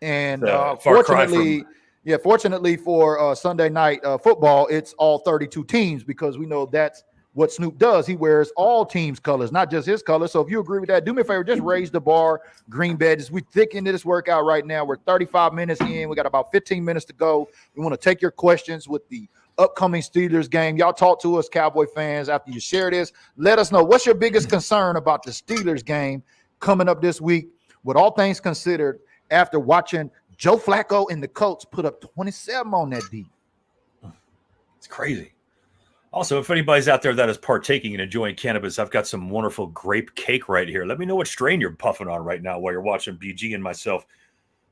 And fortunately for Sunday night football, it's all 32 teams, because we know that's what Snoop does. He wears all teams' colors, not just his colors. So if you agree with that, do me a favor, just raise the bar. Green badges. We thick into this workout right now. We're 35 minutes in. We got about 15 minutes to go. We want to take your questions with the upcoming Steelers game. Y'all talk to us, Cowboy fans, after you share this. Let us know, what's your biggest concern about the Steelers game coming up this week, with all things considered, after watching Joe Flacco and the Colts put up 27 on that D. It's crazy. Also, if anybody's out there that is partaking and enjoying cannabis, I've got some wonderful grape cake right here. Let me know what strain you're puffing on right now while you're watching BG and myself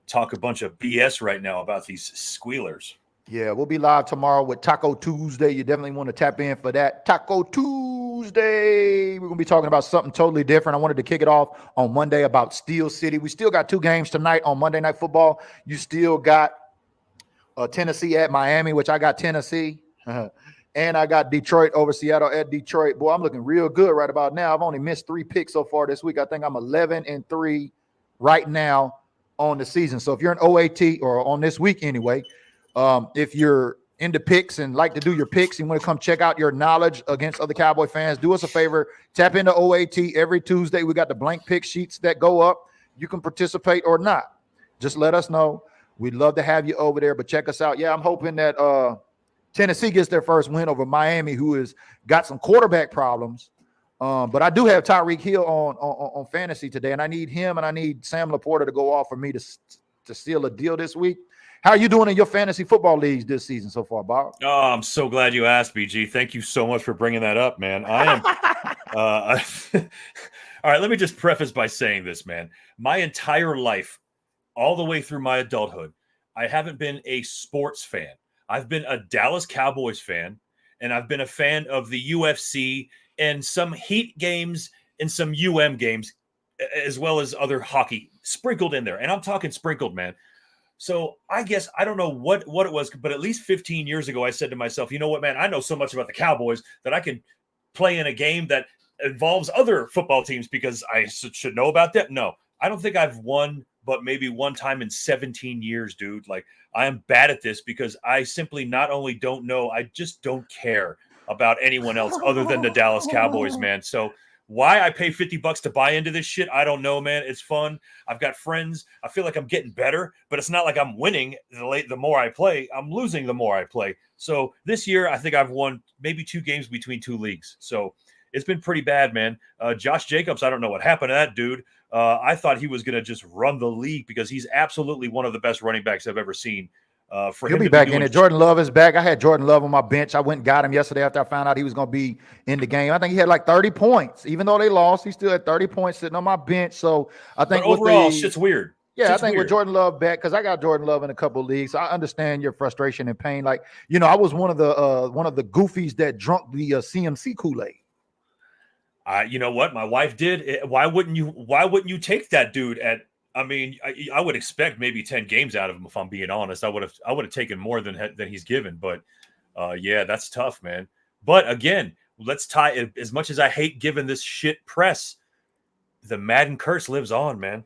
talk a bunch of BS right now about these squealers. Yeah, we'll be live tomorrow with Taco Tuesday. You definitely want to tap in for that. Taco Tuesday. We're going to be talking about something totally different. I wanted to kick it off on Monday about Steel City. We still got 2 games tonight on Monday Night Football. You still got Tennessee at Miami, which I got Tennessee. And I got Detroit over Seattle at Detroit. Boy, I'm looking real good right about now. I've only missed 3 picks so far this week. I think I'm 11-3 right now on the season. So if you're an OAT, or on this week anyway, if you're into picks and like to do your picks and want to come check out your knowledge against other Cowboy fans, do us a favor. Tap into OAT every Tuesday. We got the blank pick sheets that go up. You can participate or not. Just let us know. We'd love to have you over there, but check us out. Yeah, I'm hoping that Tennessee gets their first win over Miami, who has got some quarterback problems. But I do have Tyreek Hill on fantasy today, and I need him and I need Sam Laporta to go off for me to seal a deal this week. How are you doing in your fantasy football leagues this season so far, Bob? Oh, I'm so glad you asked, BG. Thank you so much for bringing that up, man. I am. All right, let me just preface by saying this, man. My entire life, all the way through my adulthood, I haven't been a sports fan. I've been a Dallas Cowboys fan, and I've been a fan of the UFC and some Heat games and some games, as well as other hockey sprinkled in there. And I'm talking sprinkled, man. So I guess I don't know what it was, but at least 15 years ago, I said to myself, you know what, man, I know so much about the Cowboys that I can play in a game that involves other football teams because I should know about them. No, I don't think I've won, but maybe one time in 17 years, dude. Like, I am bad at this because I simply not only don't know, I just don't care about anyone else other than the Dallas Cowboys, man. So why I pay $50 to buy into this shit, I don't know, man. It's fun. I've got friends. I feel like I'm getting better, but it's not like I'm winning the more I play. I'm losing the more I play. So this year, I think I've won maybe 2 games between 2 leagues. So it's been pretty bad, man. Josh Jacobs, I don't know what happened to that dude. I thought he was going to just run the league because he's absolutely one of the best running backs I've ever seen. He'll be back in it. Jordan Love is back. I had Jordan Love on my bench. I went and got him yesterday after I found out he was going to be in the game. I think he had like 30 points. Even though they lost, he still had 30 points sitting on my bench. So I think but overall, shit's weird. Yeah, I think with Jordan Love back, because I got Jordan Love in a couple of leagues. So I understand your frustration and pain. Like, I was one of the goofies that drunk the CMC Kool-Aid. You know what? My wife did. Why wouldn't you take that dude at? I mean, I would expect maybe 10 games out of him if I'm being honest. I would have taken more than he's given. But yeah, that's tough, man. But again, let's tie. As much as I hate giving this shit press, the Madden curse lives on, man.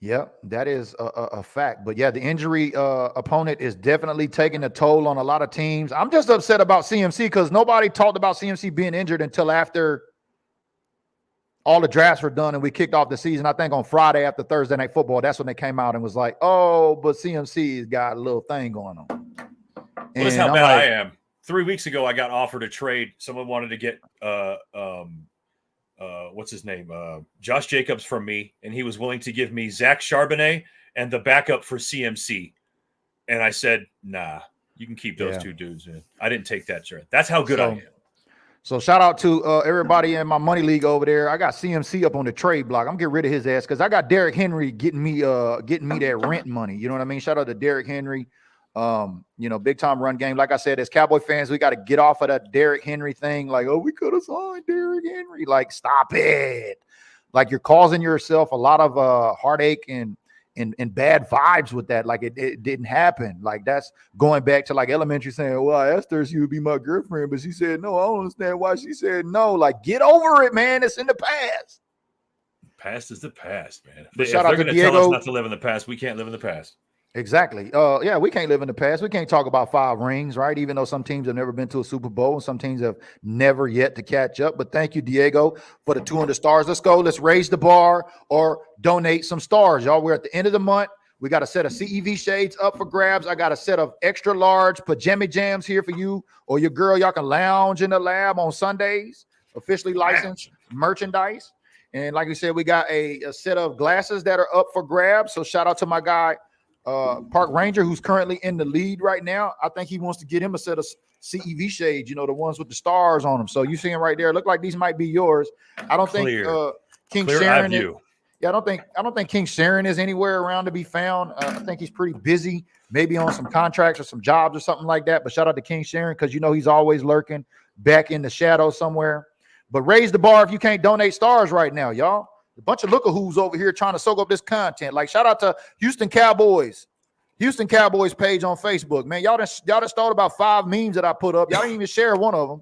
Yeah, that is a fact. But yeah, the injury opponent is definitely taking a toll on a lot of teams. I'm just upset about CMC because nobody talked about CMC being injured until after all the drafts were done and we kicked off the season. I think on Friday after Thursday Night Football, that's when they came out and was like, "Oh, but CMC's got a little thing going on." Well, And that's how I'm bad like, I am. 3 weeks ago, I got offered a trade. Someone wanted to get what's his name? Josh Jacobs from me, and he was willing to give me Zach Charbonnet and the backup for CMC. And I said, nah, you can keep those two dudes, man. I didn't take that trade. That's how good I am. So shout out to everybody in my money league over there. I got CMC up on the trade block. I'm getting rid of his ass because I got Derrick Henry getting me that rent money. You know what I mean? Shout out to Derrick Henry. Big time run game. Like I said, as Cowboy fans, we got to get off of that Derrick Henry thing. Like, oh, we could have signed Derrick Henry. Like, stop it. Like, you're causing yourself a lot of heartache and bad vibes with that. Like, it didn't happen. Like, that's going back to like elementary saying, well, I asked her if she would be my girlfriend, but she said no. I don't understand why she said no. Like, get over it, man. It's in the past. Past is the past, man. But If shout they're out to going to tell us Diego. not to live in the past, we can't live in the past. Exactly. Yeah, we can't live in the past. We can't talk about 5 rings, right? Even though some teams have never been to a Super Bowl and some teams have never yet to catch up. But thank you, Diego, for the 200 stars. Let's go. Let's raise the bar or donate some stars, y'all. We're at the end of the month. We got a set of CEV shades up for grabs. I got a set of extra large pajama jams here for you or your girl. Y'all can lounge in the lab on Sundays. Officially licensed merchandise. And like we said, we got a set of glasses that are up for grabs. So shout out to my guy, Park Ranger, who's currently in the lead right now. I think he wants to get him a set of CEV shades, the ones with the stars on them. So you see him right there. Look like these might be yours. I don't think King Sharon. I don't think King Sharon is anywhere around to be found. I think he's pretty busy, maybe on some contracts or some jobs or something like that. But shout out to King Sharon because he's always lurking back in the shadows somewhere. But raise the bar if you can't donate stars right now, y'all. A bunch of look-a-who's over here trying to soak up this content. Like, shout out to Houston Cowboys page on Facebook. Man, y'all just stole about 5 memes that I put up. Y'all didn't even share one of them.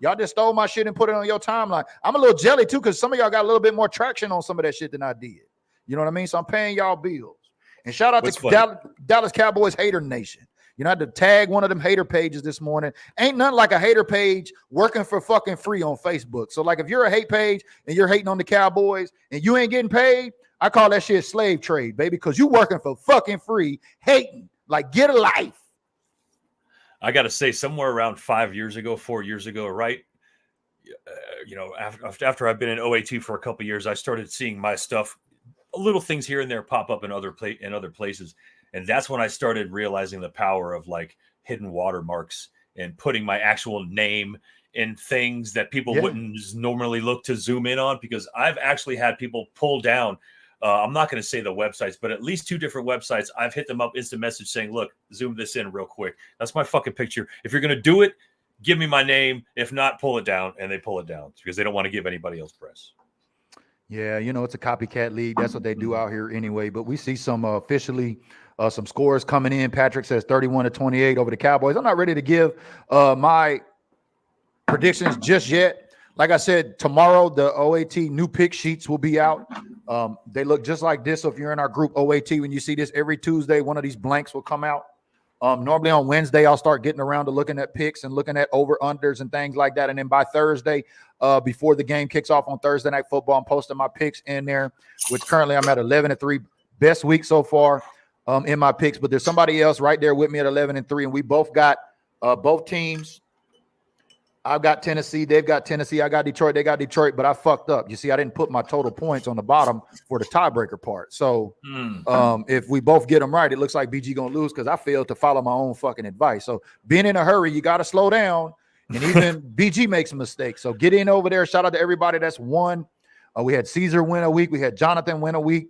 Y'all just stole my shit and put it on your timeline. I'm a little jelly, too, because some of y'all got a little bit more traction on some of that shit than I did. You know what I mean? So I'm paying y'all bills. And shout out to Dallas Cowboys Hater Nation. I had to tag one of them hater pages this morning. Ain't nothing like a hater page working for fucking free on Facebook. So, like, if you're a hate page and you're hating on the Cowboys and you ain't getting paid, I call that shit slave trade, baby, because you working for fucking free, hating. Like, get a life. I got to say, somewhere around 4 years ago, right? After I've been in OAT for a couple of years, I started seeing my stuff, little things here and there pop up in other places. And that's when I started realizing the power of like hidden watermarks and putting my actual name in things that people wouldn't normally look to zoom in on, because I've actually had people pull down. I'm not going to say the websites, but at least 2 different websites. I've hit them up instant message saying, look, zoom this in real quick. That's my fucking picture. If you're going to do it, give me my name. If not, pull it down. And they pull it down because they don't want to give anybody else press. Yeah, it's a copycat league. That's what they do out here anyway. But we see some officially some scores coming in. Patrick says 31-28 over the Cowboys. I'm not ready to give my predictions just yet. Like I said, tomorrow the OAT new pick sheets will be out. They look just like this. So if you're in our group OAT, when you see this every Tuesday, one of these blanks will come out. Normally on Wednesday, I'll start getting around to looking at picks and looking at over-unders and things like that. And then by Thursday, before the game kicks off on Thursday Night Football, I'm posting my picks in there, which currently I'm at 11-3. Best week so far in my picks. But there's somebody else right there with me at 11-3, and we both got both teams. I've got Tennessee. They've got Tennessee. I got Detroit. They got Detroit, but I fucked up. You see, I didn't put my total points on the bottom for the tiebreaker part. So if we both get them right, it looks like BG going to lose because I failed to follow my own fucking advice. So being in a hurry, you got to slow down. And even BG makes a mistake. So get in over there. Shout out to everybody that's won. We had Caesar win a week. We had Jonathan win a week.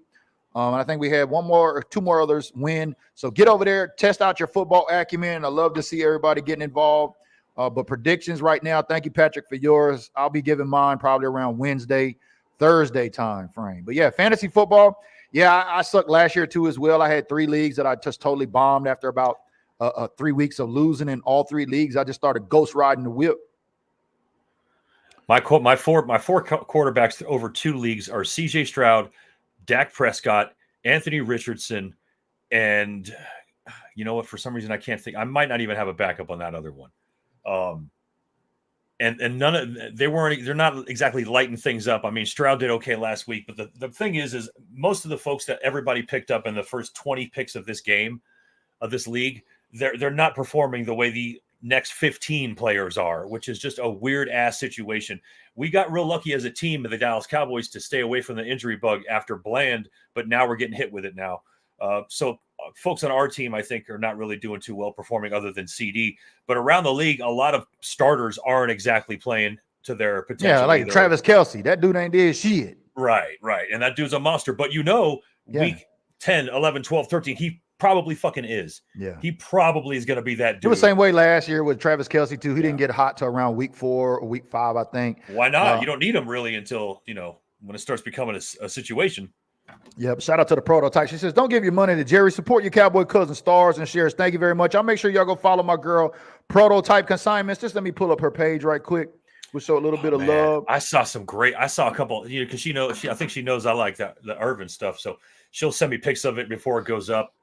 And I think we had 1 more or 2 more others win. So get over there, test out your football acumen. I love to see everybody getting involved. But predictions right now, thank you, Patrick, for yours. I'll be giving mine probably around Wednesday, Thursday time frame. But yeah, fantasy football. Yeah, I sucked last year too as well. I had 3 leagues that I just totally bombed after about 3 weeks of losing in all 3 leagues. I just started ghost riding the whip. My 4 quarterbacks over 2 leagues are CJ Stroud, Dak Prescott, Anthony Richardson, and you know what? For some reason, I can't think. I might not even have a backup on that other one. and they're not exactly lighting things up. I mean, Stroud did okay last week, but the thing is most of the folks that everybody picked up in the first 20 picks of this game, of this league, they're not performing the way the next 15 players are, which is just a weird ass situation. We got real lucky as a team of the Dallas Cowboys to stay away from the injury bug after Bland, but now we're getting hit with it now. So folks on our team, I think, are not really doing too well performing other than CD. But around the league, a lot of starters aren't exactly playing to their potential. Yeah, like either. Travis Kelce. That dude ain't did shit. Right. And that dude's a monster. But week 10, 11, 12, 13, he probably fucking is. Yeah. He probably is going to be that dude. It was the same way last year with Travis Kelce, too. He didn't get hot till around week 4 or week 5, I think. Why not? You don't need him really until, when it starts becoming a situation. Yep. Shout out to the prototype. She says, don't give your money to Jerry. Support your Cowboy cousin stars and shares. Thank you very much. I'll make sure y'all go follow my girl, Prototype Consignments. Just let me pull up her page right quick. We'll show a little bit of love. I saw a couple, because I think she knows I like the Irvin stuff. So she'll send me pics of it before it goes up.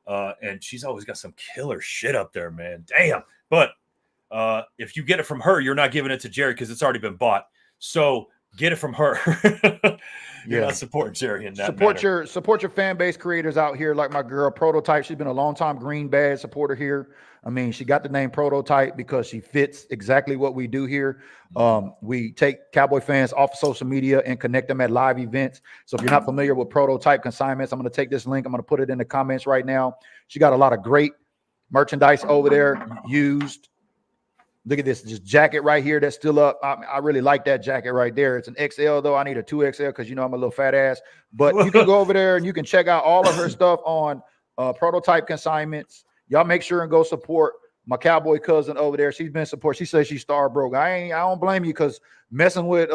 And she's always got some killer shit up there, man. Damn. But if you get it from her, you're not giving it to Jerry because it's already been bought. So get it from her. You're not supporting Jerry in that support your fan base creators out here, like my girl Prototype. She's been a long time Green Badge supporter here. I mean, she got the name Prototype because she fits exactly what we do here. We take Cowboy fans off of social media and connect them at live events. So if you're not familiar with Prototype Consignments, I'm going to take this link. I'm going to put it in the comments right now. She got a lot of great merchandise over there used. Look at this jacket right here that's still up. I really like that jacket right there. It's an XL, though. I need a 2XL because, I'm a little fat ass. But you can go over there and you can check out all of her stuff on Prototype Consignments. Y'all make sure and go support my Cowboy cousin over there. She's been support. She says she's star broke. I don't blame you because messing with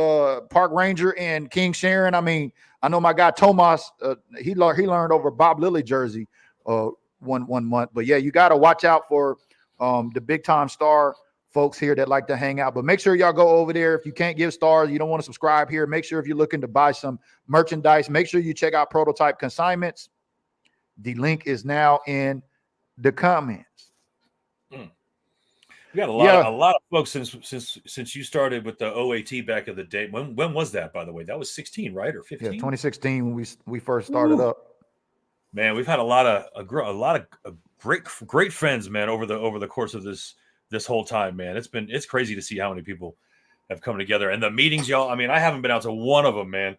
Park Ranger and King Sharon. I mean, I know my guy Tomas. He learned over Bob Lilly jersey one month. But yeah, you got to watch out for the big time star folks here that like to hang out. But make sure y'all go over there. If you can't give stars, you don't want to subscribe here. Make sure if you're looking to buy some merchandise, make sure you check out Prototype Consignments. The link is now in the comments. We got a lot of folks since you started with the OAT back in the day. When was that, by the way? That was 16, right, or 15? Yeah, 2016 when we first started up. Man, we've had a lot of great friends, man, over the course of this whole time, man. It's crazy to see how many people have come together and the meetings, y'all. I mean, I haven't been out to one of them, man.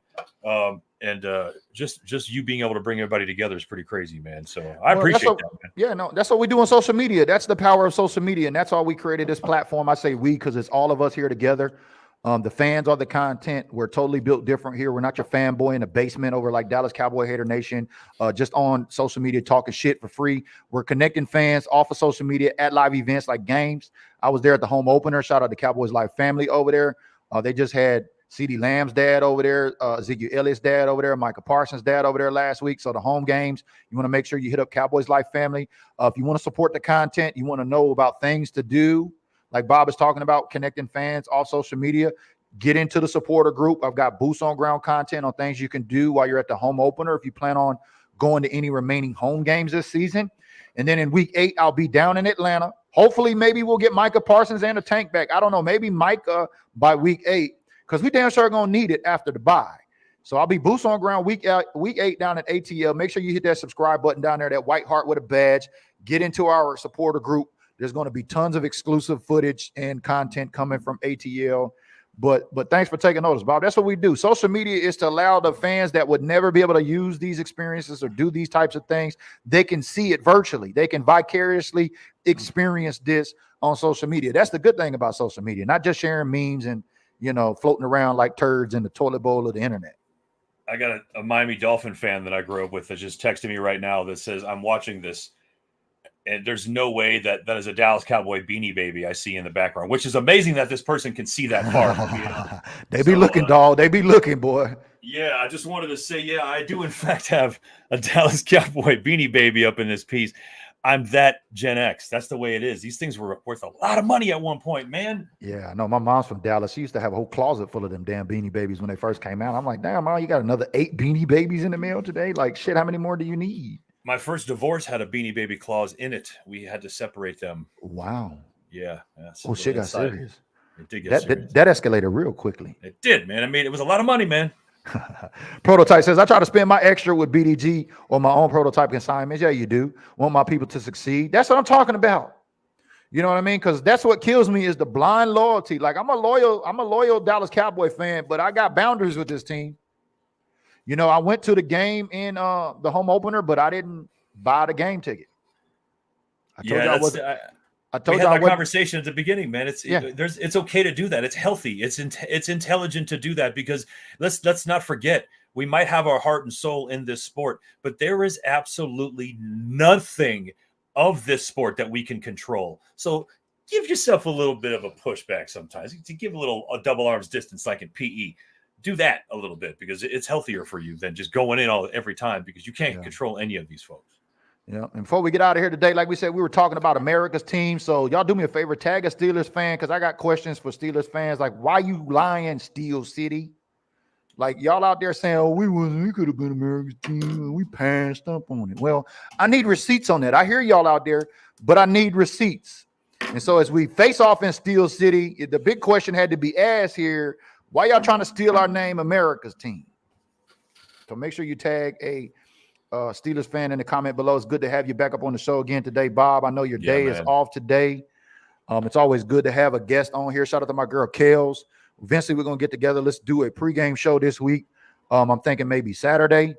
And just you being able to bring everybody together is pretty crazy, man. So I appreciate that, man. Yeah, no, that's what we do on social media. That's the power of social media. And that's why we created this platform. I say we, because it's all of us here together. The fans are the content. We're totally built different here. We're not your fanboy in the basement over like Dallas Cowboy Hater Nation, just on social media talking shit for free. We're connecting fans off of social media at live events like games. I was there at the home opener. Shout out to Cowboys Live family over there. They just had CeeDee Lamb's dad over there, Ezekiel Elliott's dad over there, Micah Parsons' dad over there last week. So the home games, you want to make sure you hit up Cowboys Live family. If you want to support the content, you want to know about things to do, like Bob is talking about, connecting fans off social media, get into the supporter group. I've got boots on ground content on things you can do while you're at the home opener if you plan on going to any remaining home games this season. And then in week 8, I'll be down in Atlanta. Hopefully, maybe we'll get Micah Parsons and a tank back. I don't know. Maybe Micah by week 8, because we damn sure are going to need it after the bye. So I'll be boots on ground week 8 down at ATL. Make sure you hit that subscribe button down there, that white heart with a badge. Get into our supporter group. There's going to be tons of exclusive footage and content coming from ATL. But thanks for taking notice, Bob. That's what we do. Social media is to allow the fans that would never be able to use these experiences or do these types of things, they can see it virtually. They can vicariously experience this on social media. That's the good thing about social media, not just sharing memes and, floating around like turds in the toilet bowl of the internet. I got a Miami Dolphin fan that I grew up with that just texted me right now that says, I'm watching this, and there's no way that is a Dallas Cowboy beanie baby I see in the background, which is amazing that this person can see that far. They be looking, dog. They be looking, boy. Yeah, I just wanted to say, yeah, I do in fact have a Dallas Cowboy beanie baby up in this piece. I'm that Gen X. That's the way it is. These things were worth a lot of money at one point, man. Yeah, I know. My mom's from Dallas. She used to have a whole closet full of them damn beanie babies when they first came out. I'm like, damn, Mom, you got another 8 beanie babies in the mail today? Like, shit, how many more do you need? My first divorce had a beanie baby clause in it. We had to separate them. Wow. Yeah. Oh, shit got serious. It did get serious. That escalated real quickly. It did, man. I mean, it was a lot of money, man. Prototype says, I try to spend my extra with BDG or my own prototype consignments. Yeah, you do. Want my people to succeed. That's what I'm talking about. You know what I mean? Because that's what kills me is the blind loyalty. Like I'm a loyal Dallas Cowboy fan, but I got boundaries with this team. You know, I went to the game in the home opener, but I didn't buy the game ticket. I told you I wasn't. I told we you had I that conversation at the beginning, man. It's okay to do that. It's healthy. It's intelligent to do that because let's not forget we might have our heart and soul in this sport, but there is absolutely nothing of this sport that we can control. So give yourself a little bit of a pushback sometimes. To give a double arms distance like in PE. Do that a little bit because it's healthier for you than just going in every time because you can't control any of these folks. Yeah. And before we get out of here today, like we said, we were talking about America's team. So y'all do me a favor, tag a Steelers fan because I got questions for Steelers fans. Like, why you lying, Steel City? Like y'all out there saying, "Oh, we could have been America's team and we passed up on it." Well, I need receipts on that. I hear y'all out there, but I need receipts. And so as we face off in Steel City, the big question had to be asked here. Why y'all trying to steal our name, America's team? So make sure you tag a Steelers fan in the comment below. It's good to have you back up on the show again today, Bob. I know your day is off today. It's always good to have a guest on here. Shout out to my girl, Kels. Eventually, we're going to get together. Let's do a pregame show this week. I'm thinking maybe Saturday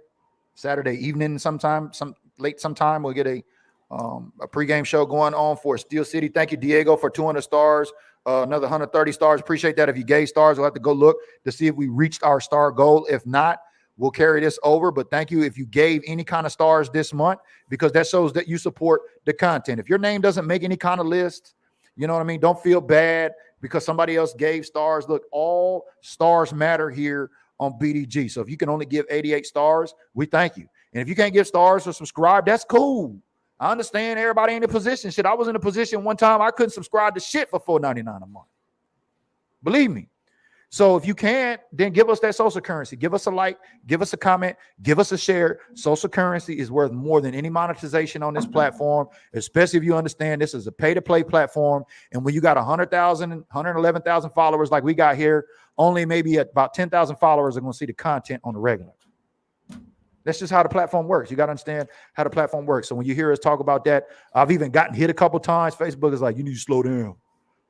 evening sometime. We'll get a pregame show going on for Steel City. Thank you, Diego, for 200 stars. Another 130 stars. Appreciate that. If you gave stars, we'll have to go look to see if we reached our star goal. If not, we'll carry this over. But thank you if you gave any kind of stars this month because that shows that you support the content. If your name doesn't make any kind of list, you know what I mean? Don't feel bad because somebody else gave stars. Look, all stars matter here on BDG. So if you can only give 88 stars, we thank you. And if you can't give stars or subscribe, that's cool. I understand everybody in a position. Shit, I was in a position one time I couldn't subscribe to shit for $4.99 a month. Believe me. So if you can't, then give us that social currency. Give us a like, give us a comment, give us a share. Social currency is worth more than any monetization on this platform, especially if you understand this is a pay-to-play platform. And when you got 100,000, 111,000 followers like we got here, only maybe about 10,000 followers are going to see the content on the regular. That's just how the platform works. You got to understand how the platform works. So when you hear us talk about that, I've even gotten hit a couple times. Facebook is like, you need to slow down.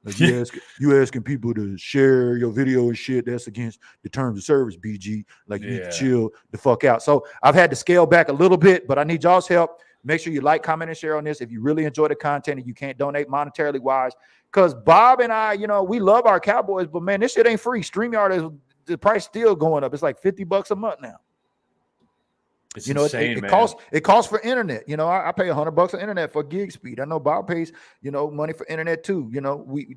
Like you asking people to share your video and shit. That's against the terms of service, BG. Like you need to chill the fuck out. So I've had to scale back a little bit, but I need y'all's help. Make sure you like, comment, and share on this. If you really enjoy the content and you can't donate monetarily wise, because Bob and I, we love our Cowboys, but man, this shit ain't free. StreamYard is the price still going up. It's like $50 a month now. It's insane, it man. costs for internet. I pay $100 on internet for gig speed. I know Bob pays, money for internet too.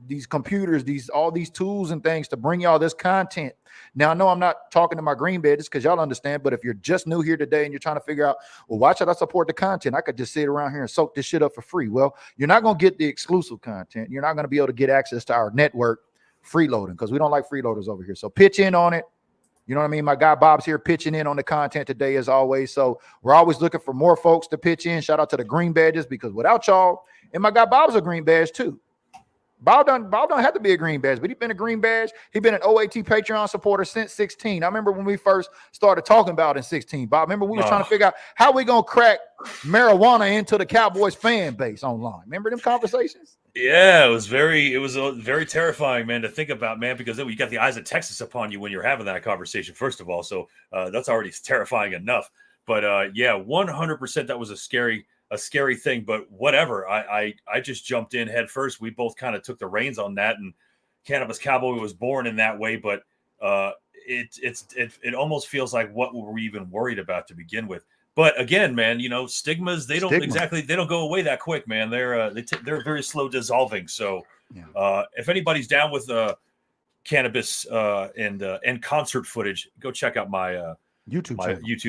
These computers, all these tools and things to bring y'all this content. Now, I know I'm not talking to my green badges because y'all understand, but if you're just new here today and you're trying to figure out, well, why should I support the content? I could just sit around here and soak this shit up for free. Well, you're not going to get the exclusive content. You're not going to be able to get access to our network freeloading because we don't like freeloaders over here. So pitch in on it. You know what I mean? My guy Bob's here pitching in on the content today as always. So we're always looking for more folks to pitch in. Shout out to the green badges because without y'all, and my guy Bob's a green badge too. Bob don't have to be a green badge, but he's been a green badge. He's been an OAT Patreon supporter since 16. I remember when we first started talking about it in 16. Bob, remember we were trying to figure out how we going to crack marijuana into the Cowboys fan base online. Remember them conversations? Yeah, it was very terrifying, man, to think about, man, because then you got the eyes of Texas upon you when you're having that conversation, first of all. So that's already terrifying enough. But 100% that was a scary thing. But whatever, I just jumped in head first. We both kind of took the reins on that, and Cannabis Cowboy was born in that way. But it almost feels like what were we even worried about to begin with? But again, man, stigmas, they don't go away that quick, man. They're very slow dissolving. So if anybody's down with cannabis and concert footage, go check out my YouTube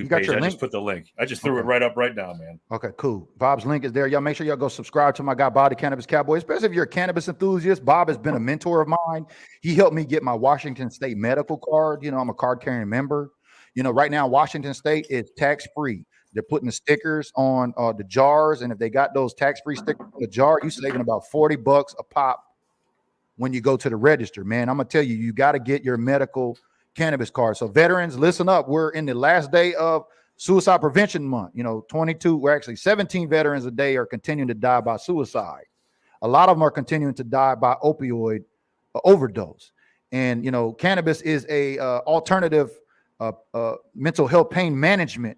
page. I just put the link. I just threw it right up right now, man. Okay, cool. Bob's link is there. Y'all make sure y'all go subscribe to my guy, Bob the Cannabis Cowboy, especially if you're a cannabis enthusiast. Bob has been a mentor of mine. He helped me get my Washington State medical card. I'm a card carrying member. Right now, Washington State is tax-free. They're putting the stickers on the jars, and if they got those tax-free stickers on the jar, you're saving about $40 a pop when you go to the register, man. I'm gonna tell you, you got to get your medical cannabis card. So veterans, listen up. We're in the last day of Suicide Prevention Month. 17 veterans a day are continuing to die by suicide. A lot of them are continuing to die by opioid overdose. And cannabis is a alternative mental health pain management,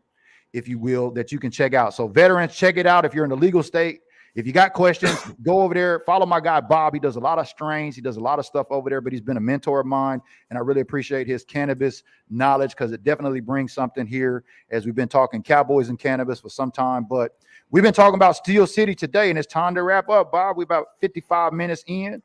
if you will, that you can check out. So veterans, check it out. If you're in the legal state, if you got questions, go over there. Follow my guy, Bob. He does a lot of strains. He does a lot of stuff over there, but he's been a mentor of mine. And I really appreciate his cannabis knowledge, because it definitely brings something here, as we've been talking Cowboys and cannabis for some time. But we've been talking about Steel City today, and it's time to wrap up, Bob. We're about 55 minutes in.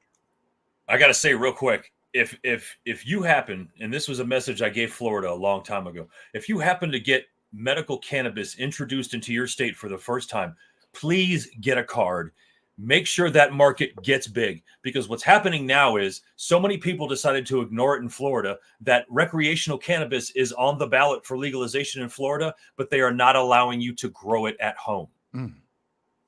I got to say real quick, if you happen, and this was a message I gave Florida a long time ago, if you happen to get medical cannabis introduced into your state for the first time, please get a card. Make sure that market gets big, because what's happening now is so many people decided to ignore it in Florida that recreational cannabis is on the ballot for legalization in Florida, but they are not allowing you to grow it at home.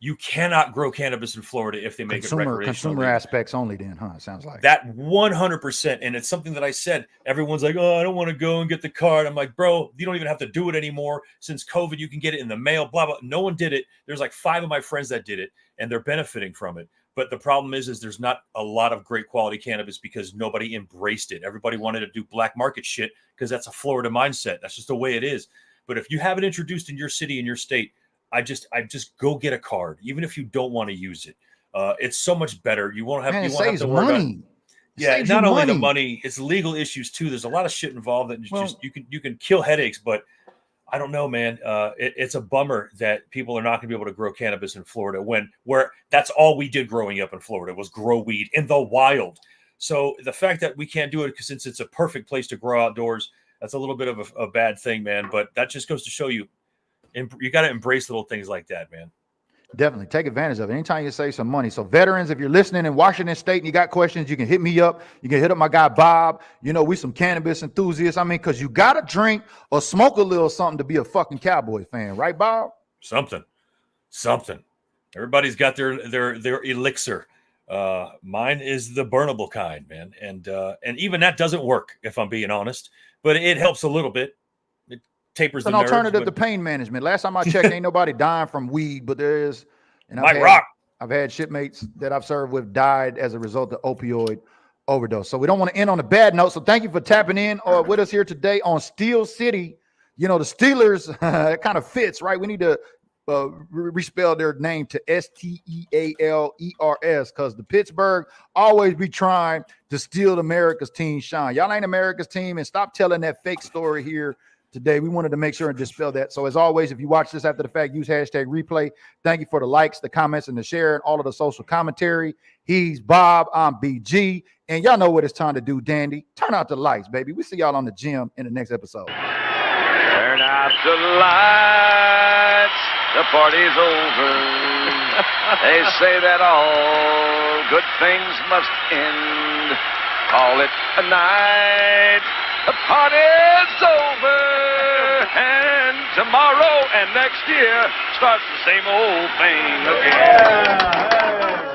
You cannot grow cannabis in Florida if they make it recreational. Consumer aspects only then, huh? It sounds like. That 100%. And it's something that I said. Everyone's like, oh, I don't want to go and get the card. I'm like, bro, you don't even have to do it anymore. Since COVID, you can get it in the mail, blah, blah. No one did it. There's like 5 of my friends that did it, and they're benefiting from it. But the problem is there's not a lot of great quality cannabis because nobody embraced it. Everybody wanted to do black market shit because that's a Florida mindset. That's just the way it is. But if you have it introduced in your city, in your state, I just go get a card, even if you don't want to use it. It's so much better. You won't have, Man, you won't have to worry money. about. Yeah, not only the money, it's legal issues too. There's a lot of shit involved that you can kill headaches. But I don't know, man. It's a bummer that people are not going to be able to grow cannabis in Florida where that's all we did growing up in Florida was grow weed in the wild. So the fact that we can't do it since it's a perfect place to grow outdoors, that's a little bit of a bad thing, man. But that just goes to show you. You got to embrace little things like that, man. Definitely take advantage of it. Anytime you save some money. So veterans, if you're listening in Washington State and you got questions, you can hit me up. You can hit up my guy, Bob. We some cannabis enthusiasts. I mean, because you got to drink or smoke a little something to be a fucking Cowboys fan. Right, Bob? Something. Everybody's got their elixir. Mine is the burnable kind, man. And even that doesn't work, if I'm being honest. But it helps a little bit. Tapers an alternative to pain management. Last time I checked, ain't nobody dying from weed, but there is. And I've had shipmates that I've served with died as a result of opioid overdose. So we don't want to end on a bad note. So thank you for tapping in with us here today on Steel City. The Steelers, it kind of fits, right? We need to respell their name to Stealers, because the Pittsburgh always be trying to steal America's team shine. Y'all ain't America's team, and stop telling that fake story here today. We wanted to make sure and dispel that. So as always, if you watch this after the fact, use hashtag replay. Thank you for the likes, the comments, and the share, and all of the social commentary. He's Bob, I'm BG, and y'all know what it's time to do, Dandy. Turn out the lights, baby. We see y'all on the gym in the next episode. Turn out the lights, the party's over. They say that all good things must end. Call it a night. The party's over, and tomorrow and next year starts the same old thing again.